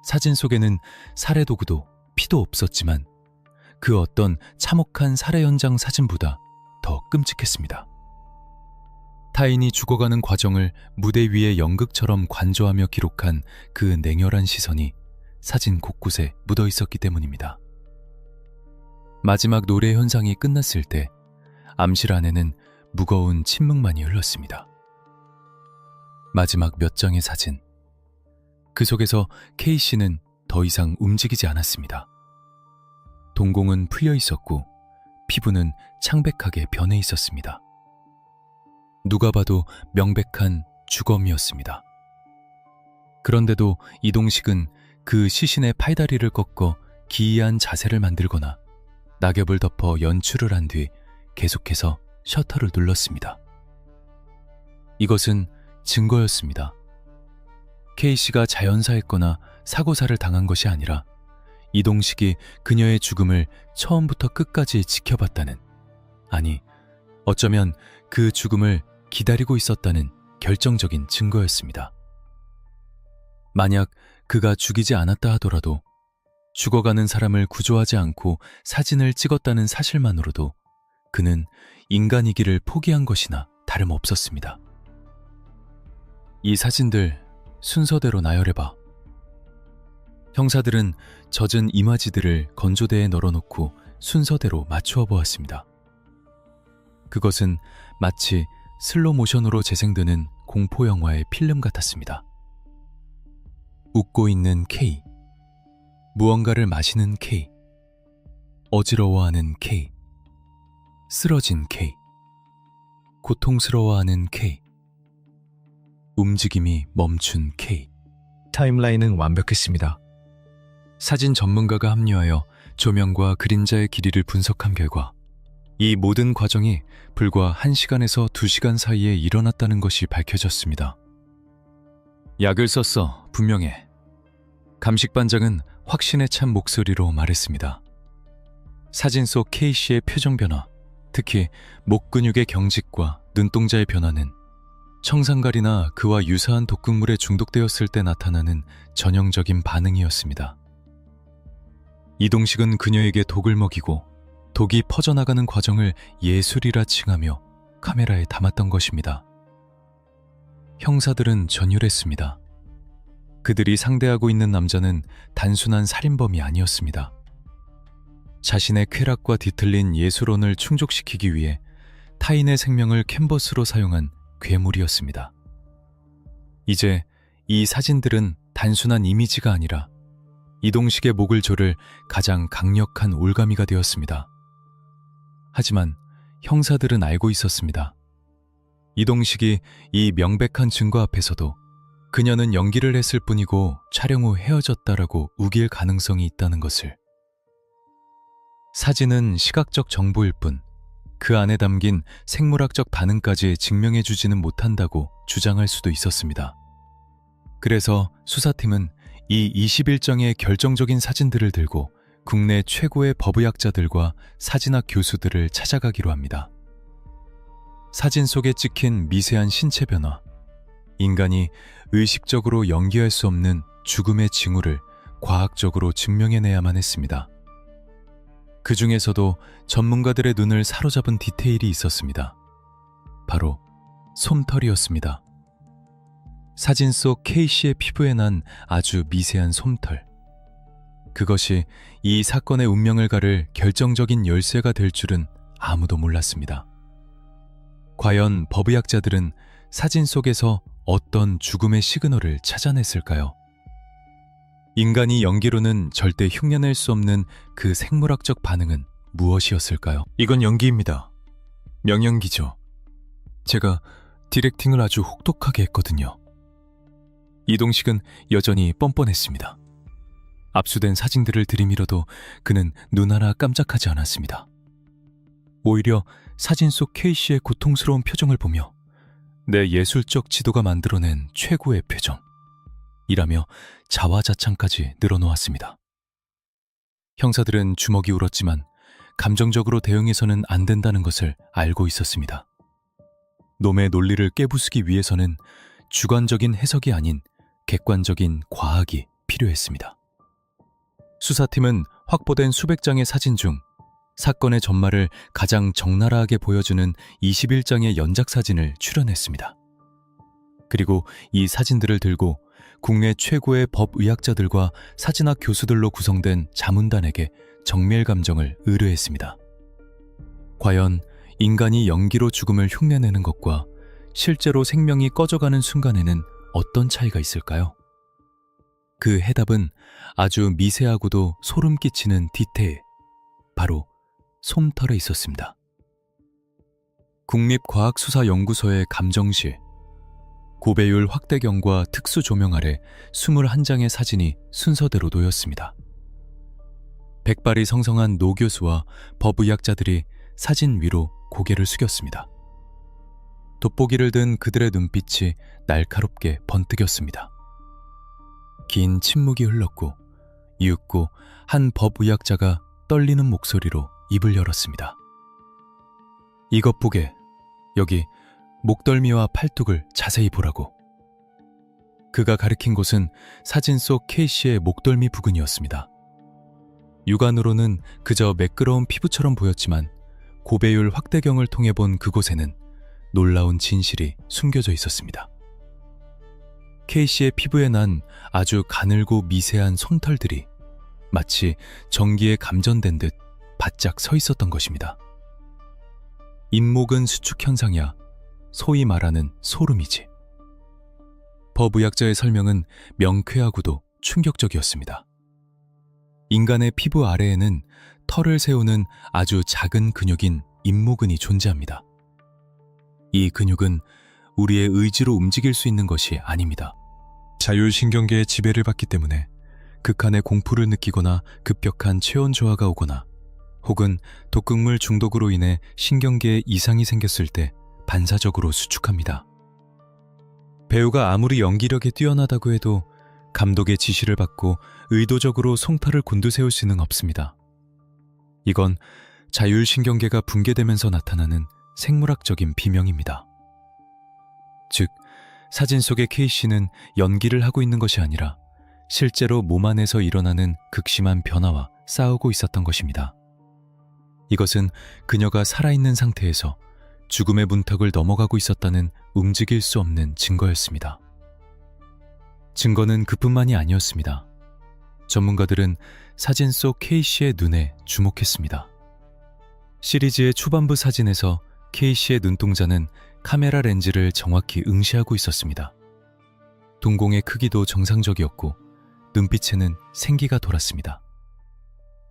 사진 속에는 살해 도구도 피도 없었지만 그 어떤 참혹한 살해 현장 사진보다 더 끔찍했습니다. 타인이 죽어가는 과정을 무대 위에 연극처럼 관조하며 기록한 그 냉혈한 시선이 사진 곳곳에 묻어 있었기 때문입니다. 마지막 노래 현상이 끝났을 때 암실 안에는 무거운 침묵만이 흘렀습니다. 마지막 몇 장의 사진. 그 속에서 K씨는 더 이상 움직이지 않았습니다. 동공은 풀려 있었고 피부는 창백하게 변해 있었습니다. 누가 봐도 명백한 주검이었습니다. 그런데도 이동식은 그 시신의 팔다리를 꺾어 기이한 자세를 만들거나 낙엽을 덮어 연출을 한 뒤 계속해서 셔터를 눌렀습니다. 이것은 증거였습니다. K씨가 자연사했거나 사고사를 당한 것이 아니라 이동식이 그녀의 죽음을 처음부터 끝까지 지켜봤다는, 아니 어쩌면 그 죽음을 기다리고 있었다는 결정적인 증거였습니다. 만약 그가 죽이지 않았다 하더라도 죽어가는 사람을 구조하지 않고 사진을 찍었다는 사실만으로도 그는 인간이기를 포기한 것이나 다름없었습니다. 이 사진들 순서대로 나열해봐. 형사들은 젖은 이마지들을 건조대에 널어놓고 순서대로 맞추어 보았습니다. 그것은 마치 슬로모션으로 재생되는 공포영화의 필름 같았습니다. 웃고 있는 K, 무언가를 마시는 K, 어지러워하는 K, 쓰러진 K, 고통스러워하는 K, 움직임이 멈춘 K. 타임라인은 완벽했습니다. 사진 전문가가 합류하여 조명과 그림자의 길이를 분석한 결과 이 모든 과정이 불과 1시간에서 2시간 사이에 일어났다는 것이 밝혀졌습니다. 약을 썼어, 분명해. 감식반장은 확신에 찬 목소리로 말했습니다. 사진 속 K씨의 표정 변화, 특히 목 근육의 경직과 눈동자의 변화는 청산가리나 그와 유사한 독극물에 중독되었을 때 나타나는 전형적인 반응이었습니다. 이동식은 그녀에게 독을 먹이고 독이 퍼져나가는 과정을 예술이라 칭하며 카메라에 담았던 것입니다. 형사들은 전율했습니다. 그들이 상대하고 있는 남자는 단순한 살인범이 아니었습니다. 자신의 쾌락과 뒤틀린 예술혼을 충족시키기 위해 타인의 생명을 캔버스로 사용한 괴물이었습니다. 이제 이 사진들은 단순한 이미지가 아니라 이동식의 목을 조를 가장 강력한 올가미가 되었습니다. 하지만 형사들은 알고 있었습니다. 이동식이 이 명백한 증거 앞에서도 그녀는 연기를 했을 뿐이고 촬영 후 헤어졌다라고 우길 가능성이 있다는 것을. 사진은 시각적 정보일 뿐 그 안에 담긴 생물학적 반응까지 증명해주지는 못한다고 주장할 수도 있었습니다. 그래서 수사팀은 이 21장의 결정적인 사진들을 들고 국내 최고의 법의학자들과 사진학 교수들을 찾아가기로 합니다. 사진 속에 찍힌 미세한 신체 변화, 인간이 의식적으로 연기할 수 없는 죽음의 징후를 과학적으로 증명해내야만 했습니다. 그 중에서도 전문가들의 눈을 사로잡은 디테일이 있었습니다. 바로 솜털이었습니다. 사진 속 K씨의 피부에 난 아주 미세한 솜털. 그것이 이 사건의 운명을 가를 결정적인 열쇠가 될 줄은 아무도 몰랐습니다. 과연 법의학자들은 사진 속에서 어떤 죽음의 시그널을 찾아냈을까요? 인간이 연기로는 절대 흉내낼 수 없는 그 생물학적 반응은 무엇이었을까요? 이건 연기입니다. 명연기죠. 제가 디렉팅을 아주 혹독하게 했거든요. 이동식은 여전히 뻔뻔했습니다. 압수된 사진들을 들이밀어도 그는 눈 하나 깜짝하지 않았습니다. 오히려 사진 속 K씨의 고통스러운 표정을 보며 내 예술적 지도가 만들어낸 최고의 표정이라며 자화자찬까지 늘어놓았습니다. 형사들은 주먹이 울었지만 감정적으로 대응해서는 안 된다는 것을 알고 있었습니다. 놈의 논리를 깨부수기 위해서는 주관적인 해석이 아닌 객관적인 과학이 필요했습니다. 수사팀은 확보된 수백 장의 사진 중 사건의 전말을 가장 적나라하게 보여주는 21장의 연작사진을 출연했습니다. 그리고 이 사진들을 들고 국내 최고의 법의학자들과 사진학 교수들로 구성된 자문단에게 정밀 감정을 의뢰했습니다. 과연 인간이 연기로 죽음을 흉내내는 것과 실제로 생명이 꺼져가는 순간에는 어떤 차이가 있을까요? 그 해답은 아주 미세하고도 소름 끼치는 디테일, 바로 솜털에 있었습니다. 국립과학수사연구소의 감정실, 고배율 확대경과 특수조명 아래 21장의 사진이 순서대로 놓였습니다. 백발이 성성한 노 교수와 법의학자들이 사진 위로 고개를 숙였습니다. 돋보기를 든 그들의 눈빛이 날카롭게 번뜩였습니다. 긴 침묵이 흘렀고 이윽고 한 법의학자가 떨리는 목소리로 입을 열었습니다. 이것 보게. 여기 목덜미와 팔뚝을 자세히 보라고. 그가 가리킨 곳은 사진 속 K씨의 목덜미 부근이었습니다. 육안으로는 그저 매끄러운 피부처럼 보였지만 고배율 확대경을 통해 본 그곳에는 놀라운 진실이 숨겨져 있었습니다. K씨의 피부에 난 아주 가늘고 미세한 솜털들이 마치 전기에 감전된 듯 바짝 서 있었던 것입니다. 인목은 수축 현상이야 소위 말하는 소름이지. 법의학자의 설명은 명쾌하고도 충격적이었습니다. 인간의 피부 아래에는 털을 세우는 아주 작은 근육인 인모근이 존재합니다. 이 근육은 우리의 의지로 움직일 수 있는 것이 아닙니다. 자율신경계의 지배를 받기 때문에 극한의 공포를 느끼거나 급격한 체온 저하가 오거나 혹은 독극물 중독으로 인해 신경계에 이상이 생겼을 때 반사적으로 수축합니다. 배우가 아무리 연기력이 뛰어나다고 해도 감독의 지시를 받고 의도적으로 솜털을 곤두세울 수는 없습니다. 이건 자율신경계가 붕괴되면서 나타나는 생물학적인 비명입니다. 즉, 사진 속의 K씨는 연기를 하고 있는 것이 아니라 실제로 몸 안에서 일어나는 극심한 변화와 싸우고 있었던 것입니다. 이것은 그녀가 살아있는 상태에서 죽음의 문턱을 넘어가고 있었다는 움직일 수 없는 증거였습니다. 증거는 그뿐만이 아니었습니다. 전문가들은 사진 속 K씨의 눈에 주목했습니다. 시리즈의 초반부 사진에서 K씨의 눈동자는 카메라 렌즈를 정확히 응시하고 있었습니다. 동공의 크기도 정상적이었고 눈빛에는 생기가 돌았습니다.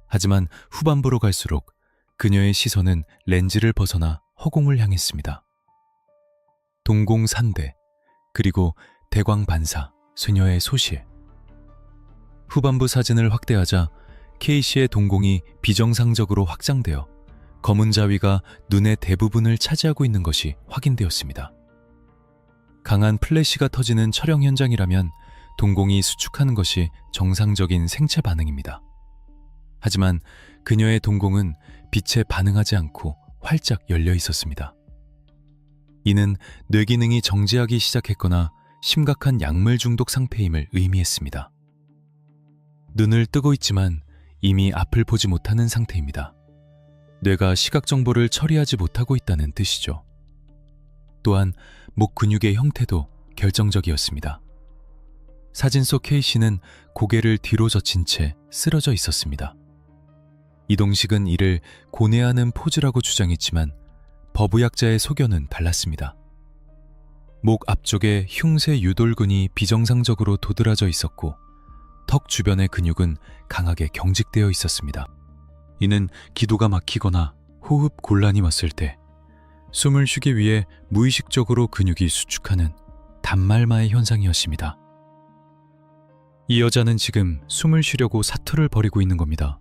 하지만 후반부로 갈수록 그녀의 시선은 렌즈를 벗어나 허공을 향했습니다. 동공 산대, 그리고 대광 반사, 수녀의 소실. 후반부 사진을 확대하자 K씨의 동공이 비정상적으로 확장되어 검은 자위가 눈의 대부분을 차지하고 있는 것이 확인되었습니다. 강한 플래시가 터지는 촬영 현장이라면 동공이 수축하는 것이 정상적인 생체 반응입니다. 하지만 그녀의 동공은 빛에 반응하지 않고 활짝 열려 있었습니다. 이는 뇌기능이 정지하기 시작했거나 심각한 약물 중독 상태임을 의미했습니다. 눈을 뜨고 있지만 이미 앞을 보지 못하는 상태입니다. 뇌가 시각 정보를 처리하지 못하고 있다는 뜻이죠. 또한 목 근육의 형태도 결정적이었습니다. 사진 속 K씨는 고개를 뒤로 젖힌 채 쓰러져 있었습니다. 이동식은 이를 고뇌하는 포즈라고 주장했지만 법의학자의 소견은 달랐습니다. 목 앞쪽에 흉쇄 유돌근이 비정상적으로 도드라져 있었고 턱 주변의 근육은 강하게 경직되어 있었습니다. 이는 기도가 막히거나 호흡 곤란이 왔을 때 숨을 쉬기 위해 무의식적으로 근육이 수축하는 단말마의 현상이었습니다. 이 여자는 지금 숨을 쉬려고 사투를 벌이고 있는 겁니다.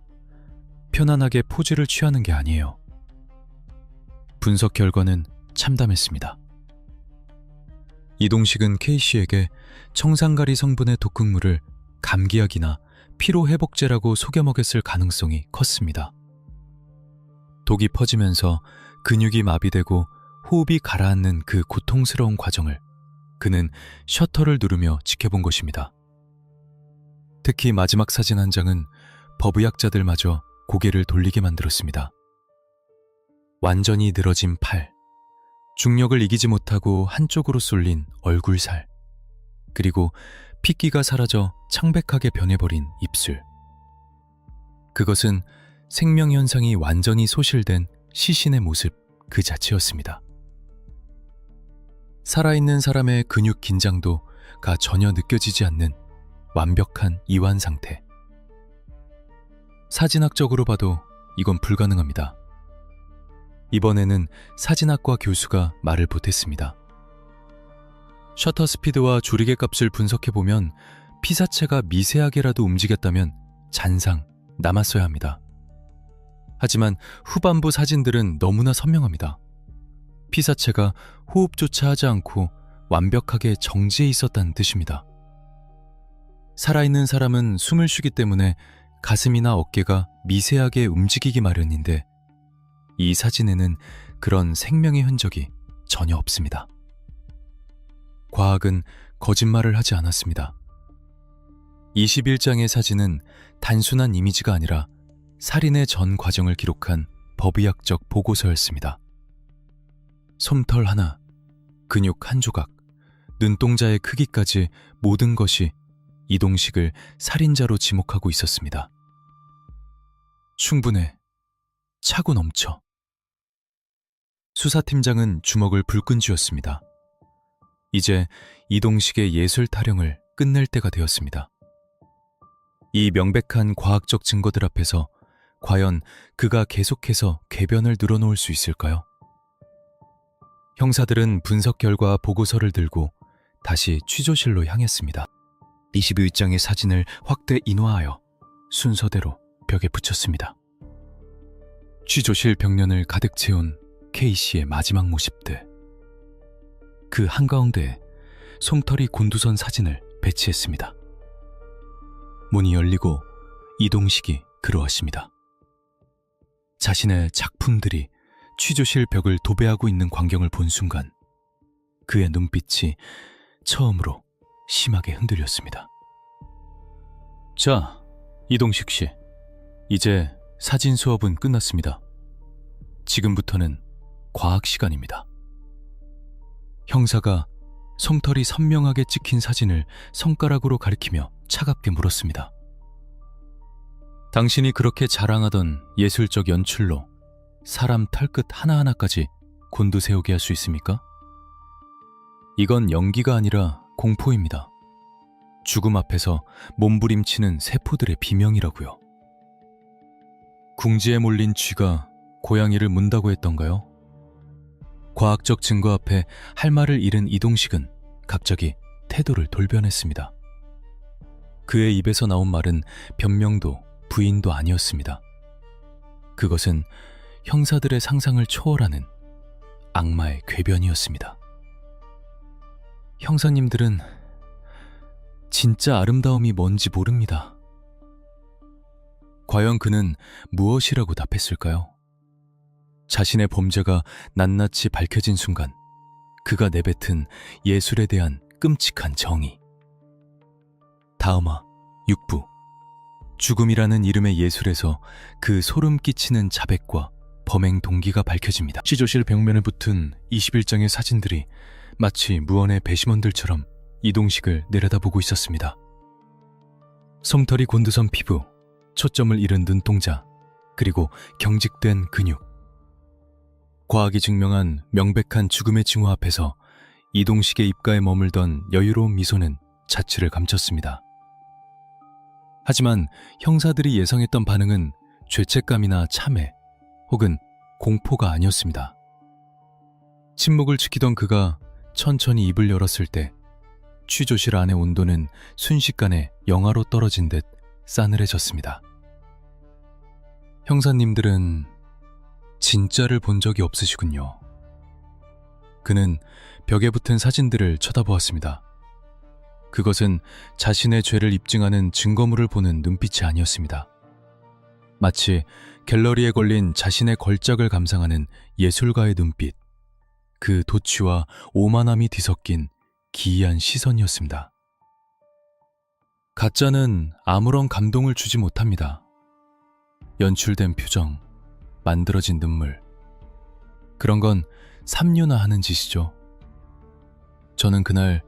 편안하게 포즈를 취하는 게 아니에요. 분석 결과는 참담했습니다. 이동식은 K씨에게 청산가리 성분의 독극물을 감기약이나 피로회복제라고 속여 먹였을 가능성이 컸습니다. 독이 퍼지면서 근육이 마비되고 호흡이 가라앉는 그 고통스러운 과정을 그는 셔터를 누르며 지켜본 것입니다. 특히 마지막 사진 한 장은 법의학자들마저 고개를 돌리게 만들었습니다. 완전히 늘어진 팔, 중력을 이기지 못하고 한쪽으로 쏠린 얼굴살, 그리고 핏기가 사라져 창백하게 변해버린 입술. 그것은 생명현상이 완전히 소실된 시신의 모습 그 자체였습니다. 살아있는 사람의 근육 긴장도가 전혀 느껴지지 않는 완벽한 이완 상태. 사진학적으로 봐도 이건 불가능합니다. 이번에는 사진학과 교수가 말을 보탰습니다. 셔터 스피드와 조리개 값을 분석해보면 피사체가 미세하게라도 움직였다면 잔상 남았어야 합니다. 하지만 후반부 사진들은 너무나 선명합니다. 피사체가 호흡조차 하지 않고 완벽하게 정지해 있었다는 뜻입니다. 살아있는 사람은 숨을 쉬기 때문에 가슴이나 어깨가 미세하게 움직이기 마련인데 이 사진에는 그런 생명의 흔적이 전혀 없습니다. 과학은 거짓말을 하지 않았습니다. 21장의 사진은 단순한 이미지가 아니라 살인의 전 과정을 기록한 법의학적 보고서였습니다. 솜털 하나, 근육 한 조각, 눈동자의 크기까지 모든 것이 이동식을 살인자로 지목하고 있었습니다. 충분해. 차고 넘쳐. 수사팀장은 주먹을 불끈 쥐었습니다. 이제 이동식의 예술 타령을 끝낼 때가 되었습니다. 이 명백한 과학적 증거들 앞에서 과연 그가 계속해서 궤변을 늘어놓을 수 있을까요? 형사들은 분석 결과 보고서를 들고 다시 취조실로 향했습니다. 22장의 사진을 확대 인화하여 순서대로 벽에 붙였습니다. 취조실 벽면을 가득 채운 K씨의 마지막 모습들. 그 한가운데에 솜털이 곤두선 사진을 배치했습니다. 문이 열리고 이동식이 들어왔습니다. 자신의 작품들이 취조실 벽을 도배하고 있는 광경을 본 순간 그의 눈빛이 처음으로 심하게 흔들렸습니다. 자, 이동식 씨. 이제 사진 수업은 끝났습니다. 지금부터는 과학 시간입니다. 형사가 솜털이 선명하게 찍힌 사진을 손가락으로 가리키며 차갑게 물었습니다. 당신이 그렇게 자랑하던 예술적 연출로 사람 털끝 하나하나까지 곤두세우게 할 수 있습니까? 이건 연기가 아니라 공포입니다. 죽음 앞에서 몸부림치는 세포들의 비명이라고요. 궁지에 몰린 쥐가 고양이를 문다고 했던가요? 과학적 증거 앞에 할 말을 잃은 이동식은 갑자기 태도를 돌변했습니다. 그의 입에서 나온 말은 변명도 부인도 아니었습니다. 그것은 형사들의 상상을 초월하는 악마의 궤변이었습니다. 형사님들은 진짜 아름다움이 뭔지 모릅니다. 과연 그는 무엇이라고 답했을까요? 자신의 범죄가 낱낱이 밝혀진 순간 그가 내뱉은 예술에 대한 끔찍한 정의. 다음화 6부. 죽음이라는 이름의 예술에서 그 소름 끼치는 자백과 범행 동기가 밝혀집니다. 취조실 벽면에 붙은 21장의 사진들이 마치 무언의 배심원들처럼 이동식을 내려다보고 있었습니다. 솜털이 곤두선 피부, 초점을 잃은 눈동자, 그리고 경직된 근육. 과학이 증명한 명백한 죽음의 징후 앞에서 이동식의 입가에 머물던 여유로운 미소는 자취를 감췄습니다. 하지만 형사들이 예상했던 반응은 죄책감이나 참회 혹은 공포가 아니었습니다. 침묵을 지키던 그가 천천히 입을 열었을 때 취조실 안의 온도는 순식간에 영하로 떨어진 듯 싸늘해졌습니다. 형사님들은 진짜를 본 적이 없으시군요. 그는 벽에 붙은 사진들을 쳐다보았습니다. 그것은 자신의 죄를 입증하는 증거물을 보는 눈빛이 아니었습니다. 마치 갤러리에 걸린 자신의 걸작을 감상하는 예술가의 눈빛, 그 도취와 오만함이 뒤섞인 기이한 시선이었습니다. 가짜는 아무런 감동을 주지 못합니다. 연출된 표정, 만들어진 눈물, 그런 건 삼류나 짓이죠. 저는 그날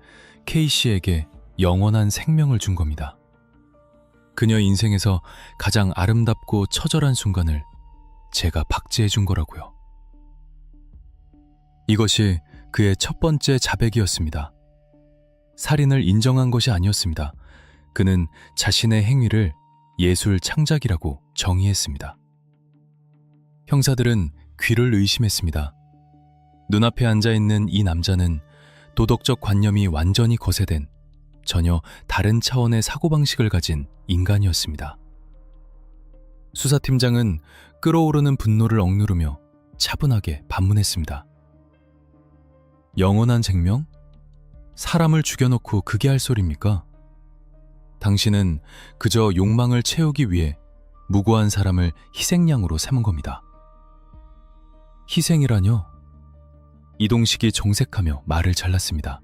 K씨에게 영원한 생명을 준 겁니다. 그녀 인생에서 가장 아름답고 처절한 순간을 제가 박제해 준 거라고요. 이것이 그의 첫 번째 자백이었습니다. 살인을 인정한 것이 아니었습니다. 그는 자신의 행위를 예술 창작이라고 정의했습니다. 형사들은 귀를 의심했습니다. 눈앞에 앉아있는 이 남자는 도덕적 관념이 완전히 거세된 전혀 다른 차원의 사고방식을 가진 인간이었습니다. 수사팀장은 끓어오르는 분노를 억누르며 차분하게 반문했습니다. 영원한 생명? 사람을 죽여놓고 그게 할 소리입니까? 당신은 그저 욕망을 채우기 위해 무고한 사람을 희생양으로 삼은 겁니다. 희생이라뇨? 이동식이 정색하며 말을 잘랐습니다.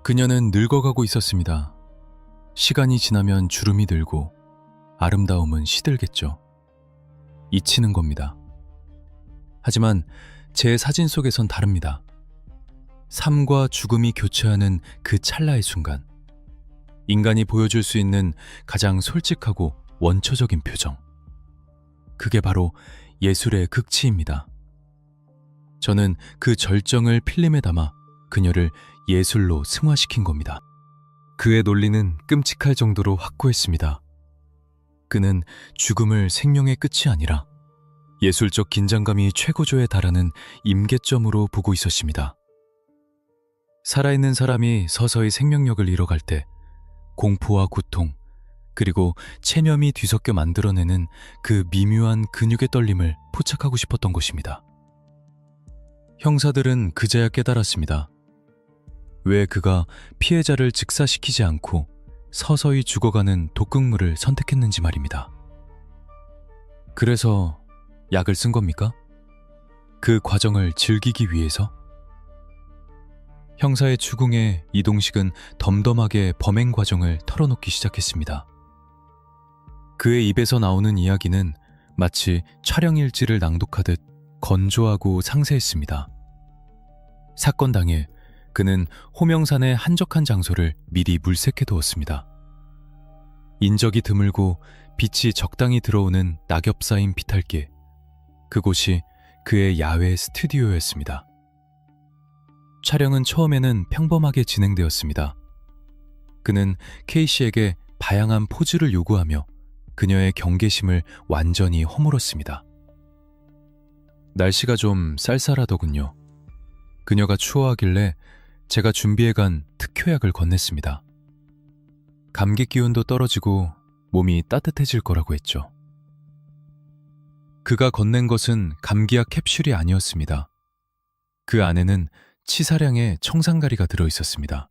그녀는 늙어가고 있었습니다. 시간이 지나면 주름이 들고 아름다움은 시들겠죠. 잊히는 겁니다. 하지만 제 사진 속에선 다릅니다. 삶과 죽음이 교차하는 그 찰나의 순간, 인간이 보여줄 수 있는 가장 솔직하고 원초적인 표정. 그게 바로 예술의 극치입니다. 저는 그 절정을 필름에 담아 그녀를 예술로 승화시킨 겁니다. 그의 논리는 끔찍할 정도로 확고했습니다. 그는 죽음을 생명의 끝이 아니라 예술적 긴장감이 최고조에 달하는 임계점으로 보고 있었습니다. 살아있는 사람이 서서히 생명력을 잃어갈 때 공포와 고통, 그리고 체념이 뒤섞여 만들어내는 그 미묘한 근육의 떨림을 포착하고 싶었던 것입니다. 형사들은 그제야 깨달았습니다. 왜 그가 피해자를 즉사시키지 않고 서서히 죽어가는 독극물을 선택했는지 말입니다. 그래서 약을 쓴 겁니까? 그 과정을 즐기기 위해서? 형사의 추궁에 이동식은 덤덤하게 범행 과정을 털어놓기 시작했습니다. 그의 입에서 나오는 이야기는 마치 촬영 일지를 낭독하듯 건조하고 상세했습니다. 사건 당일 그는 호명산의 한적한 장소를 미리 물색해 두었습니다. 인적이 드물고 빛이 적당히 들어오는 낙엽 쌓인 비탈길, 그곳이 그의 야외 스튜디오였습니다. 촬영은 처음에는 평범하게 진행되었습니다. 그는 K씨에게 다양한 포즈를 요구하며 그녀의 경계심을 완전히 허물었습니다. 날씨가 좀 쌀쌀하더군요. 그녀가 추워하길래 제가 준비해간 특효약을 건넸습니다. 감기 기운도 떨어지고 몸이 따뜻해질 거라고 했죠. 그가 건넨 것은 감기약 캡슐이 아니었습니다. 그 안에는 치사량의 청산가리가 들어있었습니다.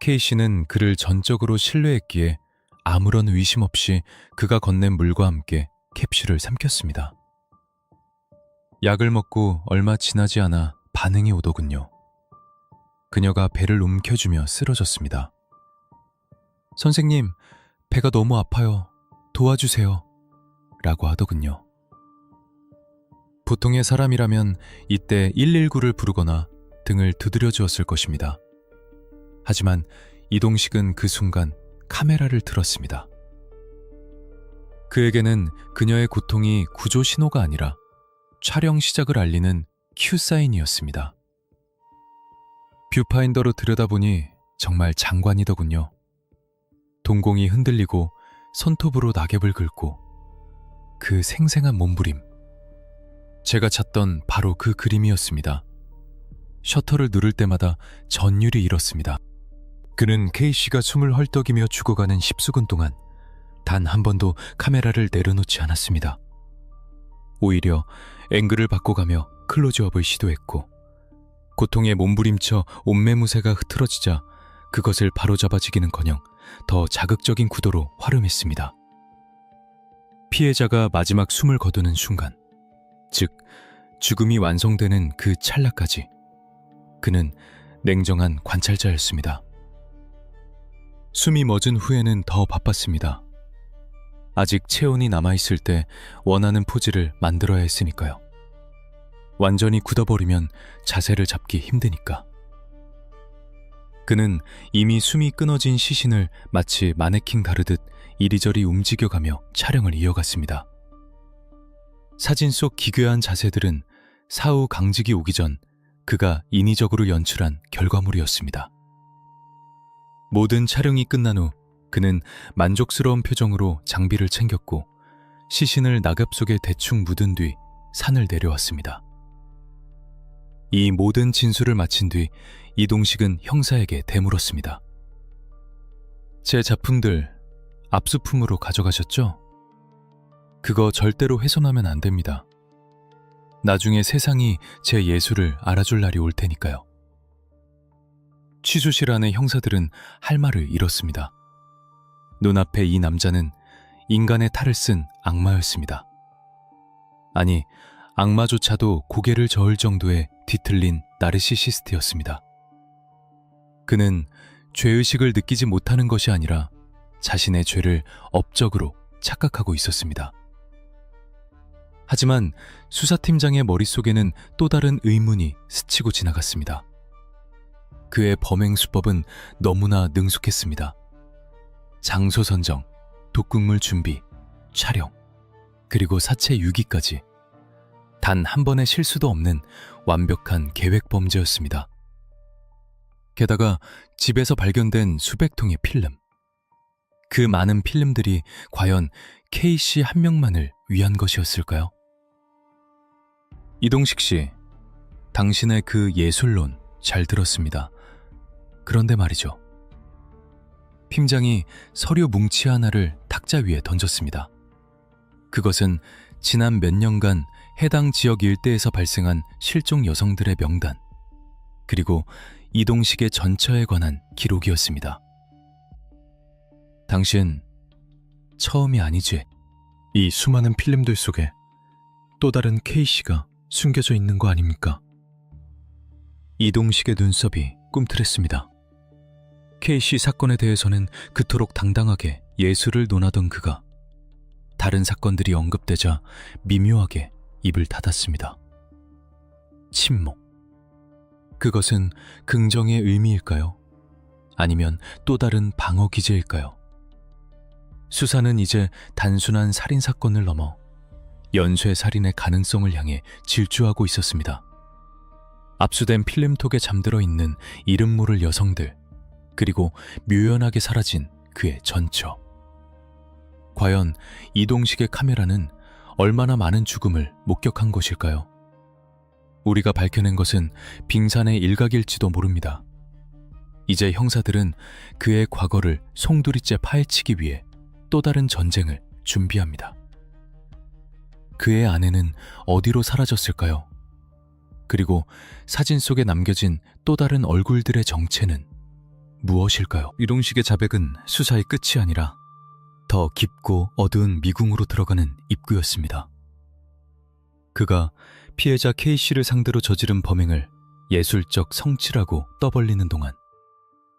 K씨는 그를 전적으로 신뢰했기에 아무런 의심 없이 그가 건넨 물과 함께 캡슐을 삼켰습니다. 약을 먹고 얼마 지나지 않아 반응이 오더군요. 그녀가 배를 움켜쥐며 쓰러졌습니다. 선생님, 배가 너무 아파요. 도와주세요. 라고 하더군요. 보통의 사람이라면 이때 119를 부르거나 등을 두드려 주었을 것입니다. 하지만 이동식은 그 순간 카메라를 틀었습니다. 그에게는 그녀의 고통이 구조 신호가 아니라 촬영 시작을 알리는 큐 사인이었습니다. 뷰파인더로 들여다보니 정말 장관이더군요. 동공이 흔들리고 손톱으로 낙엽을 긁고 그 생생한 몸부림. 제가 찾던 바로 그 그림이었습니다. 셔터를 누를 때마다 전율이 일었습니다. 그는 K씨가 숨을 헐떡이며 죽어가는 10수군 동안 단 한 번도 카메라를 내려놓지 않았습니다. 오히려 앵글을 바꿔가며 클로즈업을 시도했고 고통에 몸부림쳐 옷매무새가 흐트러지자 그것을 바로잡아지기는커녕 더 자극적인 구도로 활용했습니다. 피해자가 마지막 숨을 거두는 순간, 즉 죽음이 완성되는 그 찰나까지 그는 냉정한 관찰자였습니다. 숨이 멎은 후에는 더 바빴습니다. 아직 체온이 남아있을 때 원하는 포즈를 만들어야 했으니까요. 완전히 굳어버리면 자세를 잡기 힘드니까. 그는 이미 숨이 끊어진 시신을 마치 마네킹 다루듯 이리저리 움직여가며 촬영을 이어갔습니다. 사진 속 기괴한 자세들은 사후 강직이 오기 전 그가 인위적으로 연출한 결과물이었습니다. 모든 촬영이 끝난 후 그는 만족스러운 표정으로 장비를 챙겼고 시신을 낙엽 속에 대충 묻은 뒤 산을 내려왔습니다. 이 모든 진술을 마친 뒤 이동식은 형사에게 되물었습니다. 제 작품들 압수품으로 가져가셨죠? 그거 절대로 훼손하면 안 됩니다. 나중에 세상이 제 예술을 알아줄 날이 올 테니까요. 취조실 안의 형사들은 할 말을 잃었습니다. 눈앞에 이 남자는 인간의 탈을 쓴 악마였습니다. 아니, 악마조차도 고개를 저을 정도의 뒤틀린 나르시시스트였습니다. 그는 죄의식을 느끼지 못하는 것이 아니라 자신의 죄를 업적으로 착각하고 있었습니다. 하지만 수사팀장의 머릿속에는 또 다른 의문이 스치고 지나갔습니다. 그의 범행 수법은 너무나 능숙했습니다. 장소 선정, 독극물 준비, 촬영, 그리고 사체 유기까지 단 한 번의 실수도 없는 완벽한 계획 범죄였습니다. 게다가 집에서 발견된 수백 통의 필름. 그 많은 필름들이 과연 K씨 한 명만을 위한 것이었을까요? 이동식 씨, 당신의 그 예술론 잘 들었습니다. 그런데 말이죠. 팀장이 서류 뭉치 하나를 탁자 위에 던졌습니다. 그것은 지난 몇 년간 해당 지역 일대에서 발생한 실종 여성들의 명단, 그리고 이동식의 전처에 관한 기록이었습니다. 당신 처음이 아니지? 이 수많은 필름들 속에 또 다른 K씨가 숨겨져 있는 거 아닙니까? 이동식의 눈썹이 꿈틀했습니다. K씨 사건에 대해서는 그토록 당당하게 예술을 논하던 그가 다른 사건들이 언급되자 미묘하게 입을 닫았습니다. 침묵. 그것은 긍정의 의미일까요? 아니면 또 다른 방어 기제일까요? 수사는 이제 단순한 살인사건을 넘어 연쇄 살인의 가능성을 향해 질주하고 있었습니다. 압수된 필름톡에 잠들어 있는 이름 모를 여성들, 그리고 묘연하게 사라진 그의 전처. 과연 이동식의 카메라는 얼마나 많은 죽음을 목격한 것일까요? 우리가 밝혀낸 것은 빙산의 일각일지도 모릅니다. 이제 형사들은 그의 과거를 송두리째 파헤치기 위해 또 다른 전쟁을 준비합니다. 그의 아내는 어디로 사라졌을까요? 그리고 사진 속에 남겨진 또 다른 얼굴들의 정체는 무엇일까요? 이동식의 자백은 수사의 끝이 아니라 더 깊고 어두운 미궁으로 들어가는 입구였습니다. 그가 피해자 K씨를 상대로 저지른 범행을 예술적 성취라고 떠벌리는 동안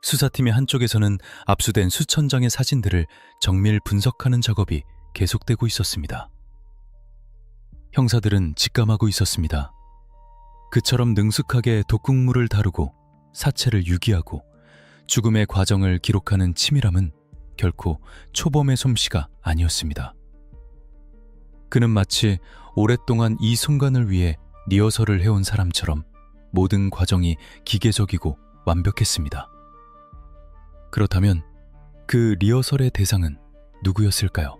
수사팀의 한쪽에서는 압수된 수천 장의 사진들을 정밀 분석하는 작업이 계속되고 있었습니다. 형사들은 직감하고 있었습니다. 그처럼 능숙하게 독극물을 다루고 사체를 유기하고 죽음의 과정을 기록하는 치밀함은 결코 초범의 솜씨가 아니었습니다. 그는 마치 오랫동안 이 순간을 위해 리허설을 해온 사람처럼 모든 과정이 기계적이고 완벽했습니다. 그렇다면 그 리허설의 대상은 누구였을까요?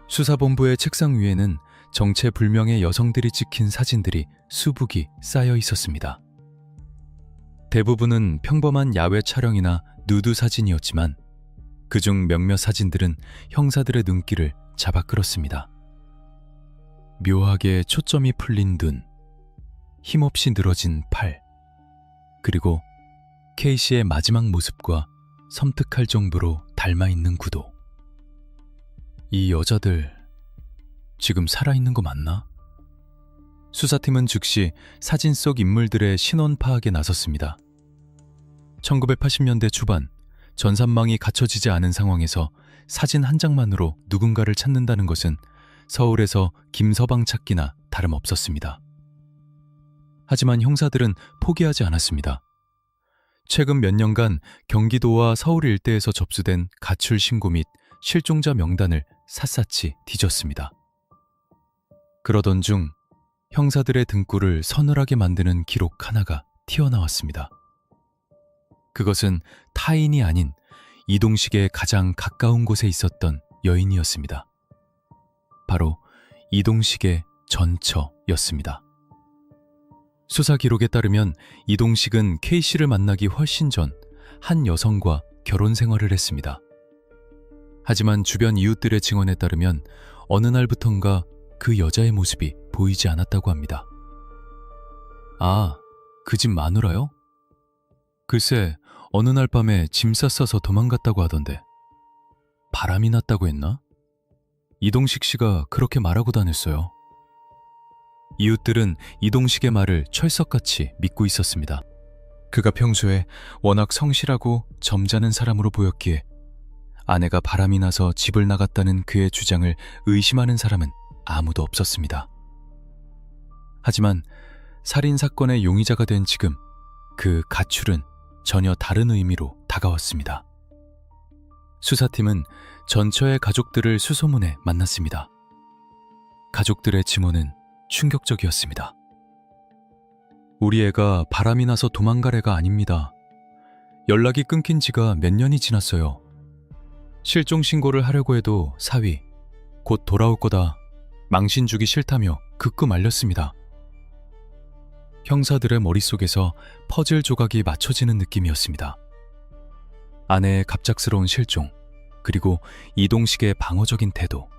수사본부의 책상 위에는 정체불명의 여성들이 찍힌 사진들이 수북이 쌓여 있었습니다. 대부분은 평범한 야외 촬영이나 누드 사진이었지만 그중 몇몇 사진들은 형사들의 눈길을 잡아 끌었습니다. 묘하게 초점이 풀린 눈, 힘없이 늘어진 팔, 그리고 케이시의 마지막 모습과 섬뜩할 정도로 닮아있는 구도. 이 여자들 지금 살아있는 거 맞나? 수사팀은 즉시 사진 속 인물들의 신원 파악에 나섰습니다. 1980년대 초반 전산망이 갖춰지지 않은 상황에서 사진 한 장만으로 누군가를 찾는다는 것은 서울에서 김서방 찾기나 다름없었습니다. 하지만 형사들은 포기하지 않았습니다. 최근 몇 년간 경기도와 서울 일대에서 접수된 가출 신고 및 실종자 명단을 샅샅이 뒤졌습니다. 그러던 중 형사들의 등골을 서늘하게 만드는 기록 하나가 튀어나왔습니다. 그것은 타인이 아닌 이동식의 가장 가까운 곳에 있었던 여인이었습니다. 바로 이동식의 전처였습니다. 수사 기록에 따르면 이동식은 K씨를 만나기 훨씬 전 한 여성과 결혼 생활을 했습니다. 하지만 주변 이웃들의 증언에 따르면 어느 날부턴가 그 여자의 모습이 보이지 않았다고 합니다. 아, 그 집 마누라요? 글쎄, 어느 날 밤에 짐 쌌어서 도망갔다고 하던데. 바람이 났다고 했나? 이동식 씨가 그렇게 말하고 다녔어요. 이웃들은 이동식의 말을 철석같이 믿고 있었습니다. 그가 평소에 워낙 성실하고 점잖은 사람으로 보였기에 아내가 바람이 나서 집을 나갔다는 그의 주장을 의심하는 사람은 아무도 없었습니다. 하지만 살인사건의 용의자가 된 지금 그 가출은 전혀 다른 의미로 다가왔습니다. 수사팀은 전처의 가족들을 수소문에 만났습니다. 가족들의 증언은 충격적이었습니다. 우리 애가 바람이 나서 도망갈 애가 아닙니다. 연락이 끊긴 지가 몇 년이 지났어요. 실종 신고를 하려고 해도 사위, 곧 돌아올 거다, 망신 주기 싫다며 극구 말렸습니다. 형사들의 머릿속에서 퍼즐 조각이 맞춰지는 느낌이었습니다. 아내의 갑작스러운 실종, 그리고 이동식의 방어적인 태도.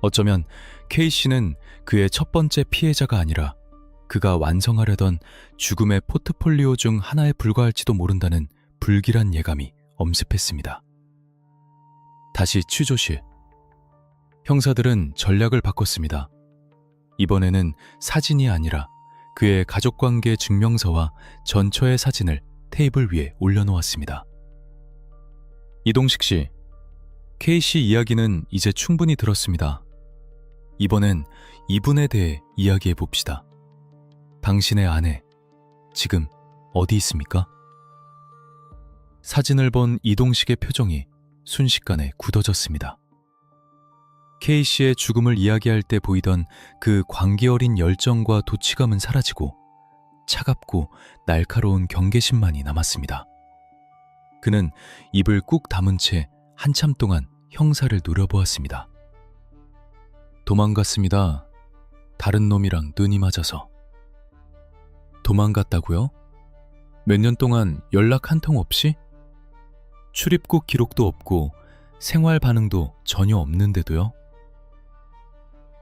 어쩌면 K씨는 그의 첫 번째 피해자가 아니라 그가 완성하려던 죽음의 포트폴리오 중 하나에 불과할지도 모른다는 불길한 예감이 엄습했습니다. 다시 취조실. 형사들은 전략을 바꿨습니다. 이번에는 사진이 아니라 그의 가족관계 증명서와 전처의 사진을 테이블 위에 올려놓았습니다. 이동식 씨, K씨 이야기는 이제 충분히 들었습니다. 이번엔 이분에 대해 이야기해 봅시다. 당신의 아내, 지금 어디 있습니까? 사진을 본 이동식의 표정이 순식간에 굳어졌습니다. K씨의 죽음을 이야기할 때 보이던 그 광기 어린 열정과 도취감은 사라지고 차갑고 날카로운 경계심만이 남았습니다. 그는 입을 꾹 다문 채 한참 동안 형사를 노려보았습니다. 도망갔습니다. 다른 놈이랑 눈이 맞아서. 도망갔다고요? 몇 년 동안 연락 한 통 없이? 출입국 기록도 없고 생활 반응도 전혀 없는데도요?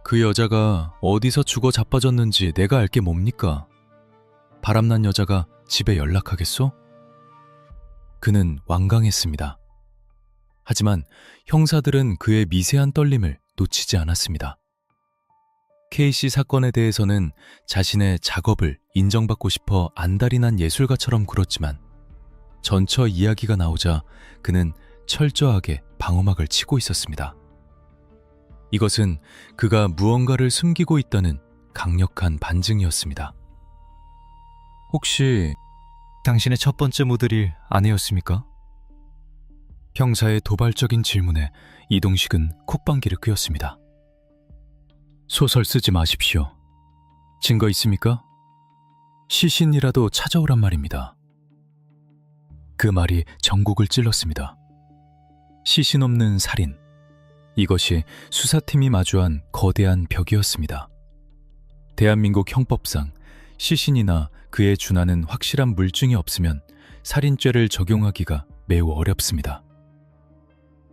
그 여자가 어디서 죽어 자빠졌는지 내가 알 게 뭡니까? 바람난 여자가 집에 연락하겠소? 그는 완강했습니다. 하지만 형사들은 그의 미세한 떨림을 놓치지 않았습니다. K씨 사건에 대해서는 자신의 작업을 인정받고 싶어 안달이 난 예술가처럼 굴었지만 전처 이야기가 나오자 그는 철저하게 방어막을 치고 있었습니다. 이것은 그가 무언가를 숨기고 있다는 강력한 반증이었습니다. 혹시 당신의 첫 번째 모델이 아내였습니까? 형사의 도발적인 질문에 이동식은 콧방귀를 뀌었습니다. 소설 쓰지 마십시오. 증거 있습니까? 시신이라도 찾아오란 말입니다. 그 말이 전곡을 찔렀습니다. 시신 없는 살인. 이것이 수사팀이 마주한 거대한 벽이었습니다. 대한민국 형법상 시신이나 그에 준하는 확실한 물증이 없으면 살인죄를 적용하기가 매우 어렵습니다.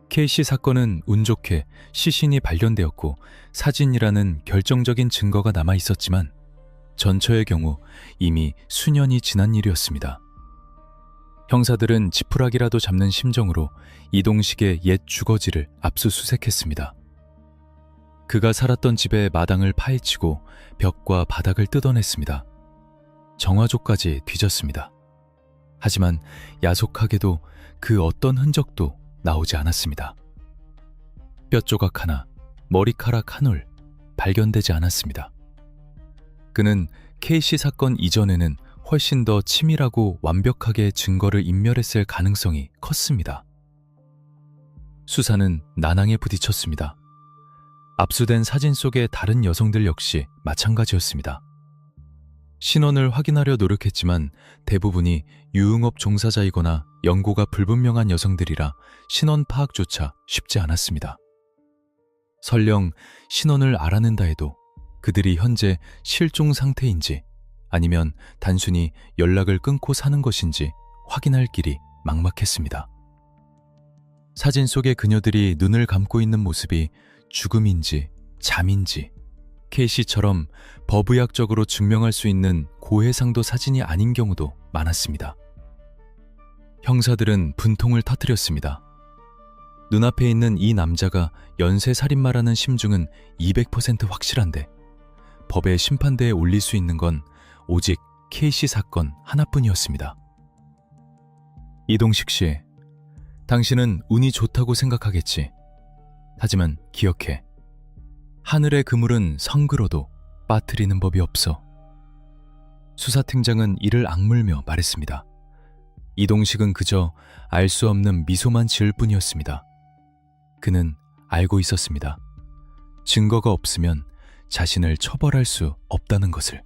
K씨 사건은 운 좋게 시신이 발견되었고 사진이라는 결정적인 증거가 남아 있었지만 전처의 경우 이미 수년이 지난 일이었습니다. 형사들은 지푸라기라도 잡는 심정으로 이동식의 옛 주거지를 압수수색했습니다. 그가 살았던 집의 마당을 파헤치고 벽과 바닥을 뜯어냈습니다. 정화조까지 뒤졌습니다. 하지만 야속하게도 그 어떤 흔적도 나오지 않았습니다. 뼈조각 하나, 머리카락 한 올 발견되지 않았습니다. 그는 K씨 사건 이전에는 훨씬 더 치밀하고 완벽하게 증거를 인멸했을 가능성이 컸습니다. 수사는 난항에 부딪혔습니다. 압수된 사진 속의 다른 여성들 역시 마찬가지였습니다. 신원을 확인하려 노력했지만 대부분이 유흥업 종사자이거나 연고가 불분명한 여성들이라 신원 파악조차 쉽지 않았습니다. 설령 신원을 알아낸다 해도 그들이 현재 실종 상태인지 아니면 단순히 연락을 끊고 사는 것인지 확인할 길이 막막했습니다. 사진 속의 그녀들이 눈을 감고 있는 모습이 죽음인지 잠인지 K씨처럼 법의학적으로 증명할 수 있는 고해상도 사진이 아닌 경우도 많았습니다. 형사들은 분통을 터뜨렸습니다. 눈앞에 있는 이 남자가 연쇄살인마라는 심증은 200% 확실한데 법의 심판대에 올릴 수 있는 건 오직 K씨 사건 하나뿐이었습니다. 이동식 씨, 당신은 운이 좋다고 생각하겠지. 하지만 기억해. 하늘의 그물은 성그러도 빠뜨리는 법이 없어. 수사팀장은 이를 악물며 말했습니다. 이동식은 그저 알 수 없는 미소만 지을 뿐이었습니다. 그는 알고 있었습니다. 증거가 없으면 자신을 처벌할 수 없다는 것을.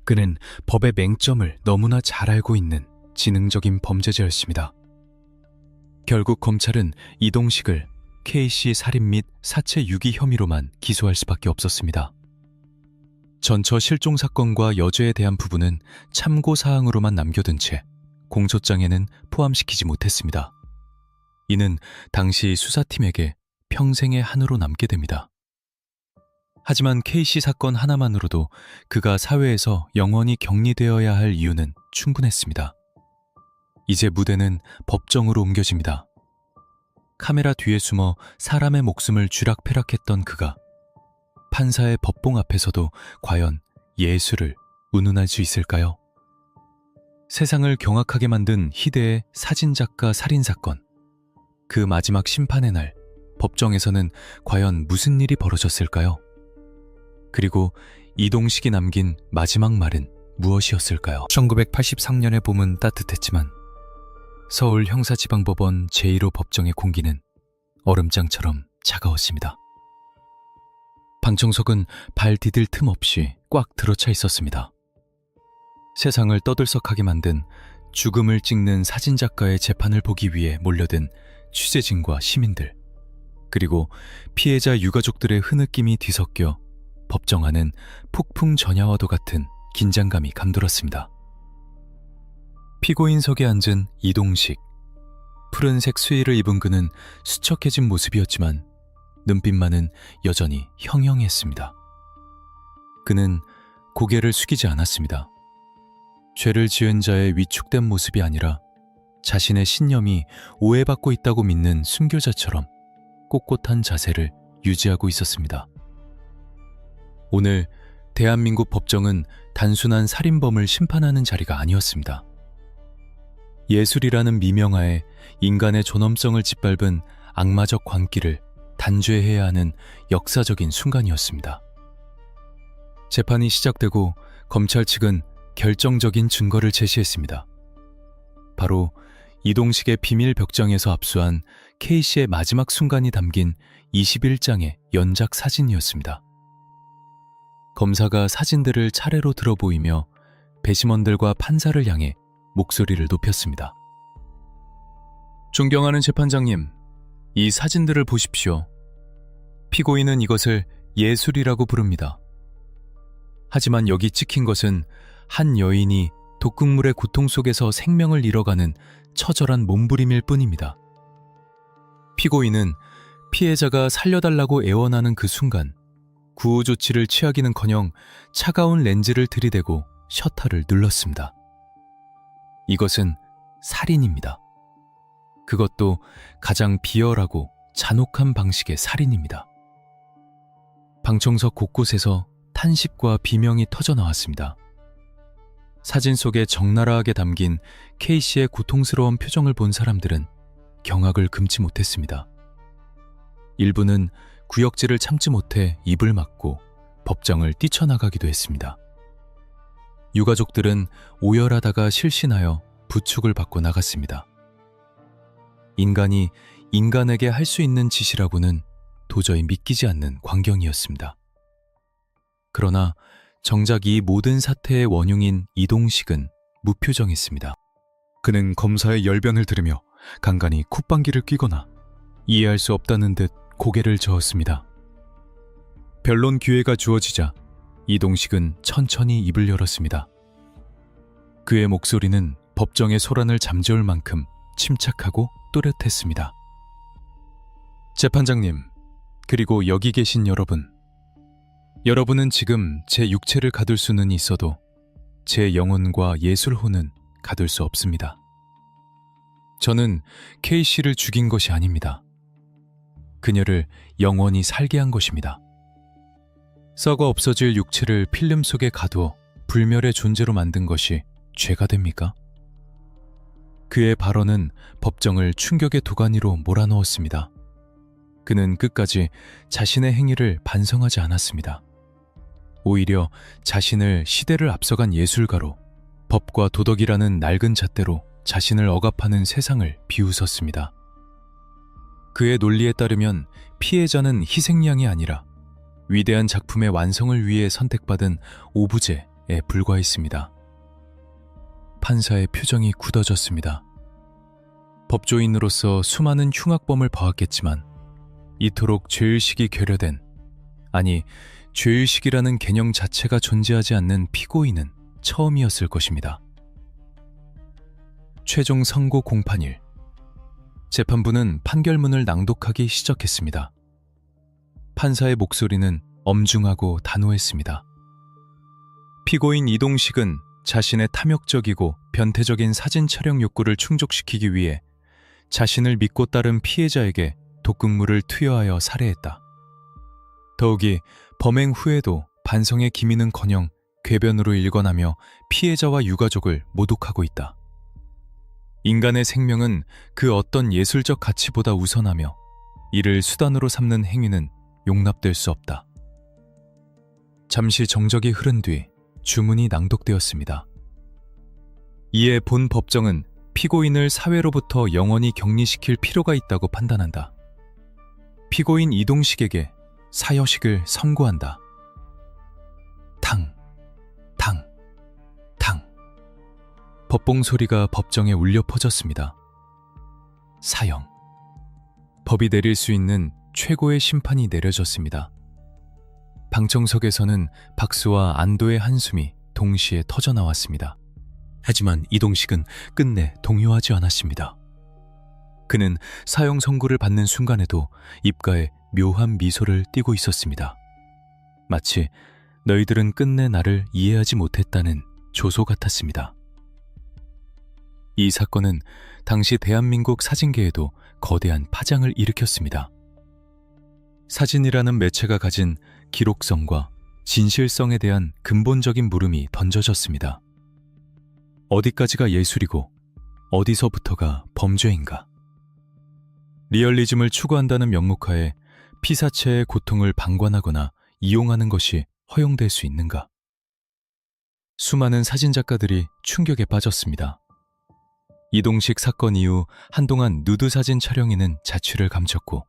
그는 법의 맹점을 너무나 잘 알고 있는 지능적인 범죄자였습니다. 결국 검찰은 이동식을 K씨 살인 및 사체 유기 혐의로만 기소할 수밖에 없었습니다. 전처 실종 사건과 여죄에 대한 부분은 참고사항으로만 남겨둔 채 공소장에는 포함시키지 못했습니다. 이는 당시 수사팀에게 평생의 한으로 남게 됩니다. 하지만 K씨 사건 하나만으로도 그가 사회에서 영원히 격리되어야 할 이유는 충분했습니다. 이제 무대는 법정으로 옮겨집니다. 카메라 뒤에 숨어 사람의 목숨을 쥐락펴락했던 그가 판사의 법봉 앞에서도 과연 예술을 운운할 수 있을까요? 세상을 경악하게 만든 희대의 사진작가 살인사건. 그 마지막 심판의 날, 법정에서는 과연 무슨 일이 벌어졌을까요? 그리고 이동식이 남긴 마지막 말은 무엇이었을까요? 1983년의 봄은 따뜻했지만 서울 형사지방법원 제1호 법정의 공기는 얼음장처럼 차가웠습니다. 방청석은 발 디딜 틈 없이 꽉 들어차 있었습니다. 세상을 떠들썩하게 만든 죽음을 찍는 사진작가의 재판을 보기 위해 몰려든 취재진과 시민들, 그리고 피해자 유가족들의 흐느낌이 뒤섞여 법정 안은 폭풍 전야와도 같은 긴장감이 감돌았습니다. 피고인석에 앉은 이동식. 푸른색 수의를 입은 그는 수척해진 모습이었지만 눈빛만은 여전히 형형했습니다. 그는 고개를 숙이지 않았습니다. 죄를 지은 자의 위축된 모습이 아니라 자신의 신념이 오해받고 있다고 믿는 순교자처럼 꼿꼿한 자세를 유지하고 있었습니다. 오늘 대한민국 법정은 단순한 살인범을 심판하는 자리가 아니었습니다. 예술이라는 미명하에 인간의 존엄성을 짓밟은 악마적 광기를 단죄해야 하는 역사적인 순간이었습니다. 재판이 시작되고 검찰 측은 결정적인 증거를 제시했습니다. 바로 이동식의 비밀 벽장에서 압수한 K씨의 마지막 순간이 담긴 21장의 연작 사진이었습니다. 검사가 사진들을 차례로 들어보이며 배심원들과 판사를 향해 목소리를 높였습니다. 존경하는 재판장님, 이 사진들을 보십시오. 피고인은 이것을 예술이라고 부릅니다. 하지만 여기 찍힌 것은 한 여인이 독극물의 고통 속에서 생명을 잃어가는 처절한 몸부림일 뿐입니다. 피고인은 피해자가 살려달라고 애원하는 그 순간 구호 조치를 취하기는커녕 차가운 렌즈를 들이대고 셔터를 눌렀습니다. 이것은 살인입니다. 그것도 가장 비열하고 잔혹한 방식의 살인입니다. 방청석 곳곳에서 탄식과 비명이 터져나왔습니다. 사진 속에 적나라하게 담긴 K씨의 고통스러운 표정을 본 사람들은 경악을 금치 못했습니다. 일부는 구역질을 참지 못해 입을 막고 법정을 뛰쳐나가기도 했습니다. 유가족들은 오열하다가 실신하여 부축을 받고 나갔습니다. 인간이 인간에게 할 수 있는 짓이라고는 도저히 믿기지 않는 광경이었습니다. 그러나 정작 이 모든 사태의 원흉인 이동식은 무표정했습니다. 그는 검사의 열변을 들으며 간간히 콧방귀를 뀌거나 이해할 수 없다는 듯 고개를 저었습니다. 변론 기회가 주어지자 이동식은 천천히 입을 열었습니다. 그의 목소리는 법정의 소란을 잠재울 만큼 침착하고 또렷했습니다. 재판장님, 그리고 여기 계신 여러분은 지금 제 육체를 가둘 수는 있어도 제 영혼과 예술혼은 가둘 수 없습니다. 저는 K씨를 죽인 것이 아닙니다. 그녀를 영원히 살게 한 것입니다. 썩어 없어질 육체를 필름 속에 가두어 불멸의 존재로 만든 것이 죄가 됩니까? 그의 발언은 법정을 충격의 도가니로 몰아넣었습니다. 그는 끝까지 자신의 행위를 반성하지 않았습니다. 오히려 자신을 시대를 앞서간 예술가로 법과 도덕이라는 낡은 잣대로 자신을 억압하는 세상을 비웃었습니다. 그의 논리에 따르면 피해자는 희생양이 아니라 위대한 작품의 완성을 위해 선택받은 오부제에 불과했습니다. 판사의 표정이 굳어졌습니다. 법조인으로서 수많은 흉악범을 봐왔겠지만 이토록 죄의식이 결여된, 아니 죄의식이라는 개념 자체가 존재하지 않는 피고인은 처음이었을 것입니다. 최종 선고 공판일, 재판부는 판결문을 낭독하기 시작했습니다. 판사의 목소리는 엄중하고 단호했습니다. 피고인 이동식은 자신의 탐욕적이고 변태적인 사진 촬영 욕구를 충족시키기 위해 자신을 믿고 따른 피해자에게 독극물을 투여하여 살해했다. 더욱이 범행 후에도 반성의 기미는커녕 궤변으로 일관하며 피해자와 유가족을 모독하고 있다. 인간의 생명은 그 어떤 예술적 가치보다 우선하며 이를 수단으로 삼는 행위는 용납될 수 없다. 잠시 정적이 흐른 뒤 주문이 낭독되었습니다. 이에 본 법정은 피고인을 사회로부터 영원히 격리시킬 필요가 있다고 판단한다. 피고인 이동식에게 사여식을 선고한다. 탕, 탕, 탕. 법봉 소리가 법정에 울려 퍼졌습니다. 사형. 법이 내릴 수 있는 최고의 심판이 내려졌습니다. 방청석에서는 박수와 안도의 한숨이 동시에 터져나왔습니다. 하지만 이동식은 끝내 동요하지 않았습니다. 그는 사형 선고를 받는 순간에도 입가에 묘한 미소를 띠고 있었습니다. 마치 너희들은 끝내 나를 이해하지 못했다는 조소 같았습니다. 이 사건은 당시 대한민국 사진계에도 거대한 파장을 일으켰습니다. 사진이라는 매체가 가진 기록성과 진실성에 대한 근본적인 물음이 던져졌습니다. 어디까지가 예술이고 어디서부터가 범죄인가? 리얼리즘을 추구한다는 명목하에 피사체의 고통을 방관하거나 이용하는 것이 허용될 수 있는가? 수많은 사진작가들이 충격에 빠졌습니다. 이동식 사건 이후 한동안 누드 사진 촬영에는 자취를 감췄고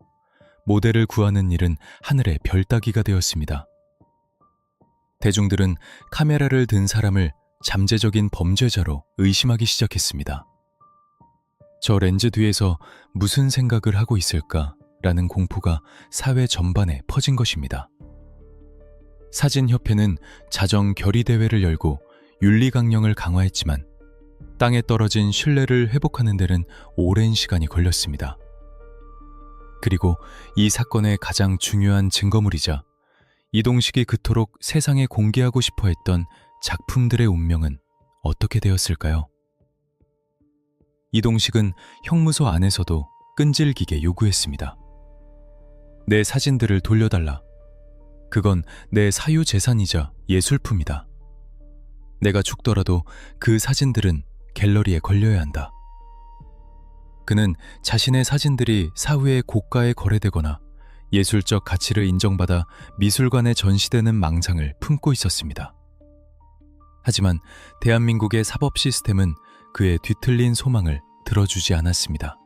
모델을 구하는 일은 하늘의 별 따기가 되었습니다. 대중들은 카메라를 든 사람을 잠재적인 범죄자로 의심하기 시작했습니다. 저 렌즈 뒤에서 무슨 생각을 하고 있을까라는 공포가 사회 전반에 퍼진 것입니다. 사진협회는 자정 결의 대회를 열고 윤리 강령을 강화했지만 땅에 떨어진 신뢰를 회복하는 데는 오랜 시간이 걸렸습니다. 그리고 이 사건의 가장 중요한 증거물이자 이동식이 그토록 세상에 공개하고 싶어 했던 작품들의 운명은 어떻게 되었을까요? 이동식은 형무소 안에서도 끈질기게 요구했습니다. 내 사진들을 돌려달라. 그건 내 사유재산이자 예술품이다. 내가 죽더라도 그 사진들은 갤러리에 걸려야 한다. 그는 자신의 사진들이 사후에 고가에 거래되거나 예술적 가치를 인정받아 미술관에 전시되는 망상을 품고 있었습니다. 하지만 대한민국의 사법 시스템은 그의 뒤틀린 소망을 들어주지 않았습니다.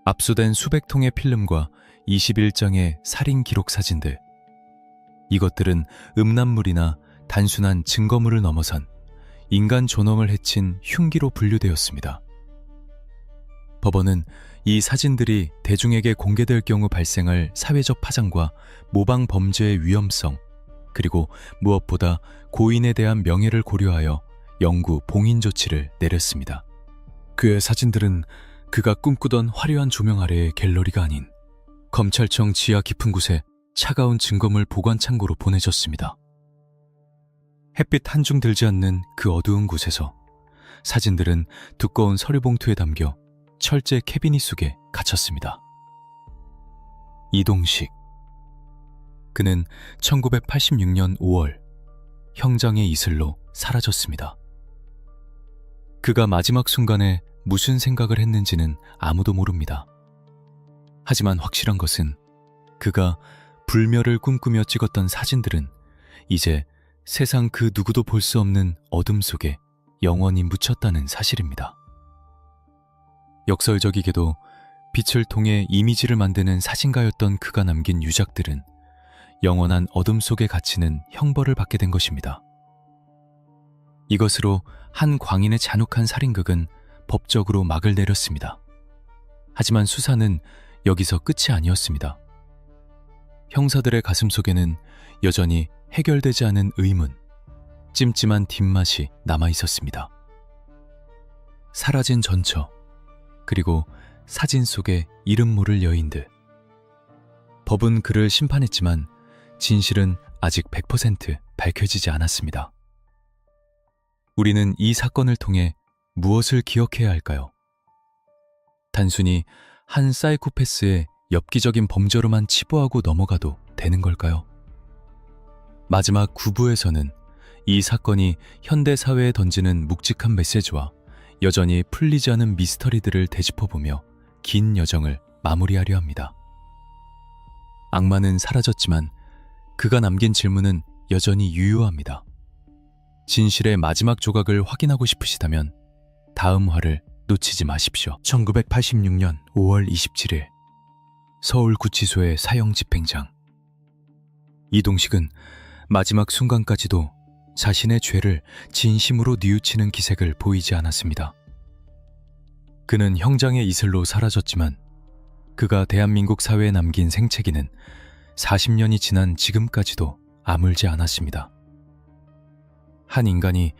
압수된 수백 통의 필름과 21장의 살인 기록 사진들. 이것들은 음란물이나 단순한 증거물을 넘어선 인간 존엄을 해친 흉기로 분류되었습니다. 법원은 이 사진들이 대중에게 공개될 경우 발생할 사회적 파장과 모방 범죄의 위험성, 그리고 무엇보다 고인에 대한 명예를 고려하여 영구 봉인 조치를 내렸습니다. 그의 사진들은 그가 꿈꾸던 화려한 조명 아래의 갤러리가 아닌 검찰청 지하 깊은 곳에 차가운 증거물 보관 창고로 보내졌습니다. 햇빛 한중 들지 않는 그 어두운 곳에서 사진들은 두꺼운 서류 봉투에 담겨 철제 캐비닛 속에 갇혔습니다. 이동식. 그는 1986년 5월 형장의 이슬로 사라졌습니다. 그가 마지막 순간에 무슨 생각을 했는지는 아무도 모릅니다. 하지만 확실한 것은 그가 불멸을 꿈꾸며 찍었던 사진들은 이제 세상 그 누구도 볼 수 없는 어둠 속에 영원히 묻혔다는 사실입니다. 역설적이게도 빛을 통해 이미지를 만드는 사진가였던 그가 남긴 유작들은 영원한 어둠 속에 갇히는 형벌을 받게 된 것입니다. 이것으로 한 광인의 잔혹한 살인극은 법적으로 막을 내렸습니다. 하지만 수사는 여기서 끝이 아니었습니다. 형사들의 가슴 속에는 여전히 해결되지 않은 의문, 찜찜한 뒷맛이 남아 있었습니다. 사라진 전처, 그리고 사진 속의 이름 모를 여인들. 법은 그를 심판했지만 진실은 아직 100% 밝혀지지 않았습니다. 우리는 이 사건을 통해 무엇을 기억해야 할까요? 단순히 한 사이코패스의 엽기적인 범죄로만 치부하고 넘어가도 되는 걸까요? 마지막 9부에서는 이 사건이 현대 사회에 던지는 묵직한 메시지와 여전히 풀리지 않은 미스터리들을 되짚어보며 긴 여정을 마무리하려 합니다. 악마는 사라졌지만 그가 남긴 질문은 여전히 유효합니다. 진실의 마지막 조각을 확인하고 싶으시다면 다음 화를 놓치지 마십시오. 1986년 5월 27일 서울구치소의 사형 집행장. 이동식은 마지막 순간까지도 자신의 죄를 진심으로 뉘우치는 기색을 보이지 않았습니다. 그는 형장의 이슬로 사라졌지만 그가 대한민국 사회에 남긴 생채기는 40년이 지난 지금까지도 아물지 않았습니다. 한 인간이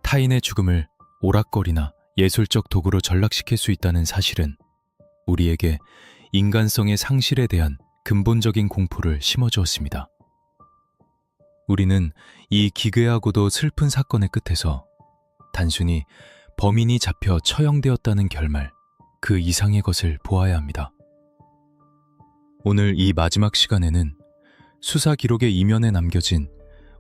타인의 죽음을 오락거리나 예술적 도구로 전락시킬 수 있다는 사실은 우리에게 인간성의 상실에 대한 근본적인 공포를 심어주었습니다. 우리는 이 기괴하고도 슬픈 사건의 끝에서 단순히 범인이 잡혀 처형되었다는 결말, 그 이상의 것을 보아야 합니다. 오늘 이 마지막 시간에는 수사 기록의 이면에 남겨진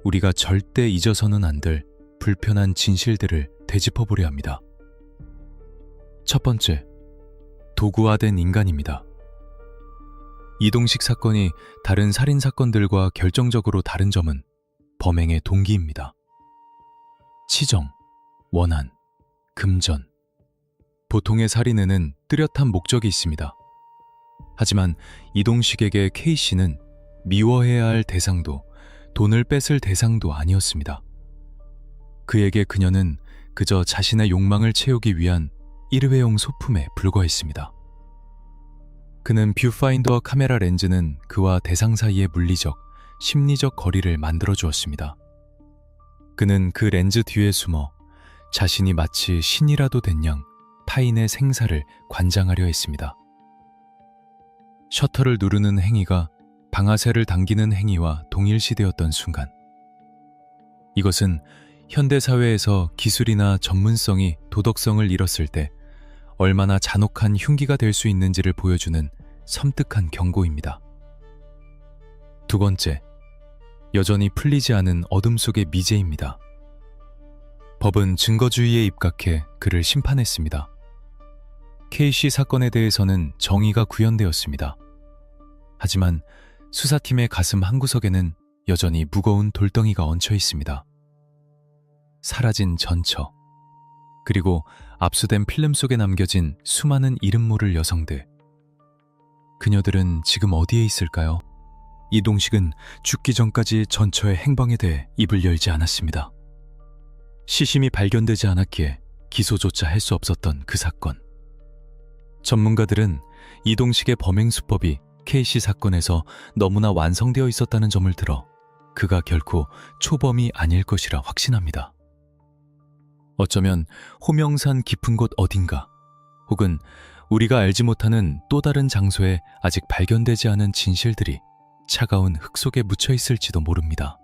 우리가 절대 잊어서는 안 될 불편한 진실들을 되짚어보려 합니다. 첫 번째, 도구화된 인간입니다. 이동식 사건이 다른 살인 사건들과 결정적으로 다른 점은 범행의 동기입니다. 치정, 원한, 금전. 보통의 살인에는 뚜렷한 목적이 있습니다. 하지만 이동식에게 K씨는 미워해야 할 대상도 돈을 뺏을 대상도 아니었습니다. 그에게 그녀는 그저 자신의 욕망을 채우기 위한 일회용 소품에 불과했습니다. 그는 뷰파인더와 카메라 렌즈는 그와 대상 사이의 물리적, 심리적 거리를 만들어 주었습니다. 그는 그 렌즈 뒤에 숨어 자신이 마치 신이라도 된 양 타인의 생사를 관장하려 했습니다. 셔터를 누르는 행위가 방아쇠를 당기는 행위와 동일시되었던 순간, 이것은 현대사회에서 기술이나 전문성이 도덕성을 잃었을 때 얼마나 잔혹한 흉기가 될 수 있는지를 보여주는 섬뜩한 경고입니다. 두 번째, 여전히 풀리지 않은 어둠 속의 미제입니다. 법은 증거주의에 입각해 그를 심판했습니다. K씨 사건에 대해서는 정의가 구현되었습니다. 하지만 수사팀의 가슴 한구석에는 여전히 무거운 돌덩이가 얹혀 있습니다. 사라진 전처, 그리고 압수된 필름 속에 남겨진 수많은 이름 모를 여성들. 그녀들은 지금 어디에 있을까요? 이동식은 죽기 전까지 전처의 행방에 대해 입을 열지 않았습니다. 시신이 발견되지 않았기에 기소조차 할 수 없었던 그 사건. 전문가들은 이동식의 범행 수법이 K씨 사건에서 너무나 완성되어 있었다는 점을 들어 그가 결코 초범이 아닐 것이라 확신합니다. 어쩌면 호명산 깊은 곳 어딘가, 혹은 우리가 알지 못하는 또 다른 장소에 아직 발견되지 않은 진실들이 차가운 흙 속에 묻혀 있을지도 모릅니다.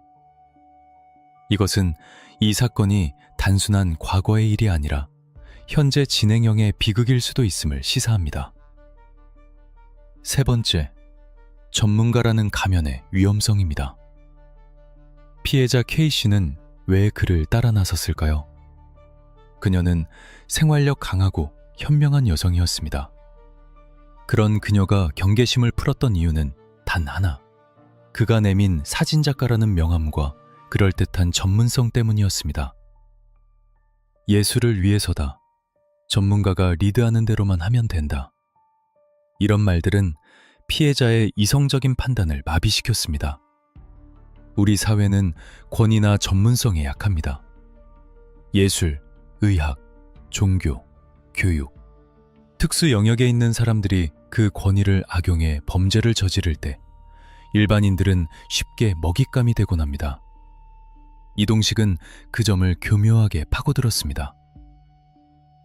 이것은 이 사건이 단순한 과거의 일이 아니라 현재 진행형의 비극일 수도 있음을 시사합니다. 세 번째, 전문가라는 가면의 위험성입니다. 피해자 K씨는 왜 그를 따라 나섰을까요? 그녀는 생활력 강하고 현명한 여성이었습니다. 그런 그녀가 경계심을 풀었던 이유는 단 하나, 그가 내민 사진작가라는 명함과 그럴듯한 전문성 때문이었습니다. 예술을 위해서다. 전문가가 리드하는 대로만 하면 된다. 이런 말들은 피해자의 이성적인 판단을 마비시켰습니다. 우리 사회는 권위나 전문성에 약합니다. 예술, 의학, 종교, 교육, 특수 영역에 있는 사람들이 그 권위를 악용해 범죄를 저지를 때 일반인들은 쉽게 먹잇감이 되곤 합니다. 이동식은 그 점을 교묘하게 파고들었습니다.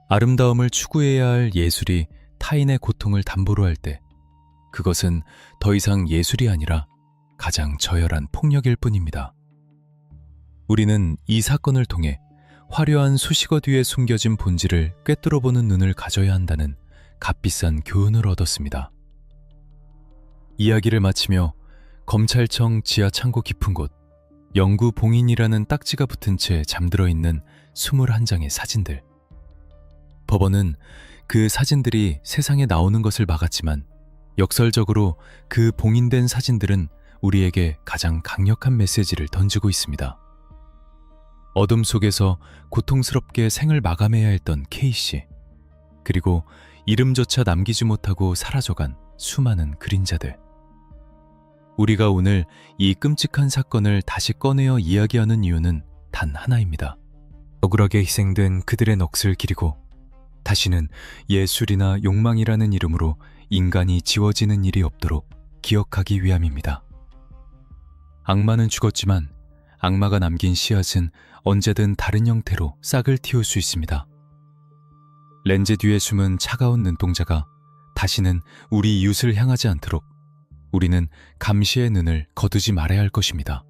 아름다움을 추구해야 할 예술이 타인의 고통을 담보로 할 때 그것은 더 이상 예술이 아니라 가장 저열한 폭력일 뿐입니다. 우리는 이 사건을 통해 화려한 수식어 뒤에 숨겨진 본질을 꿰뚫어보는 눈을 가져야 한다는 값비싼 교훈을 얻었습니다. 이야기를 마치며 검찰청 지하 창고 깊은 곳, 영구 봉인이라는 딱지가 붙은 채 잠들어 있는 21장의 사진들. 법원은 그 사진들이 세상에 나오는 것을 막았지만 역설적으로 그 봉인된 사진들은 우리에게 가장 강력한 메시지를 던지고 있습니다. 어둠 속에서 고통스럽게 생을 마감해야 했던 K씨, 그리고 이름조차 남기지 못하고 사라져간 수많은 그림자들. 우리가 오늘 이 끔찍한 사건을 다시 꺼내어 이야기하는 이유는 단 하나입니다. 억울하게 희생된 그들의 넋을 기리고 다시는 예술이나 욕망이라는 이름으로 인간이 지워지는 일이 없도록 기억하기 위함입니다. 악마는 죽었지만 악마가 남긴 씨앗은 언제든 다른 형태로 싹을 틔울 수 있습니다. 렌즈 뒤에 숨은 차가운 눈동자가 다시는 우리 이웃을 향하지 않도록 우리는 감시의 눈을 거두지 말아야 할 것입니다.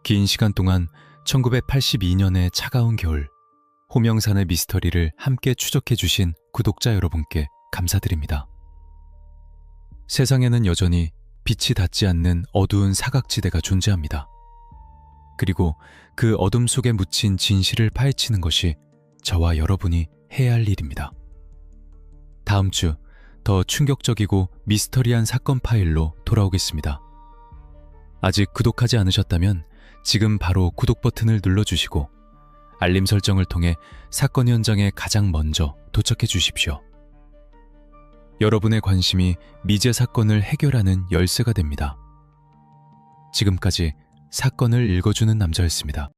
긴 시간 동안 1982년의 차가운 겨울, 호명산의 미스터리를 함께 추적해 주신 구독자 여러분께 감사드립니다. 세상에는 여전히 빛이 닿지 않는 어두운 사각지대가 존재합니다. 그리고 그 어둠 속에 묻힌 진실을 파헤치는 것이 저와 여러분이 해야 할 일입니다. 다음 주 더 충격적이고 미스터리한 사건 파일로 돌아오겠습니다. 아직 구독하지 않으셨다면 지금 바로 구독 버튼을 눌러주시고 알림 설정을 통해 사건 현장에 가장 먼저 도착해 주십시오. 여러분의 관심이 미제 사건을 해결하는 열쇠가 됩니다. 지금까지 사건을 읽어주는 남자였습니다.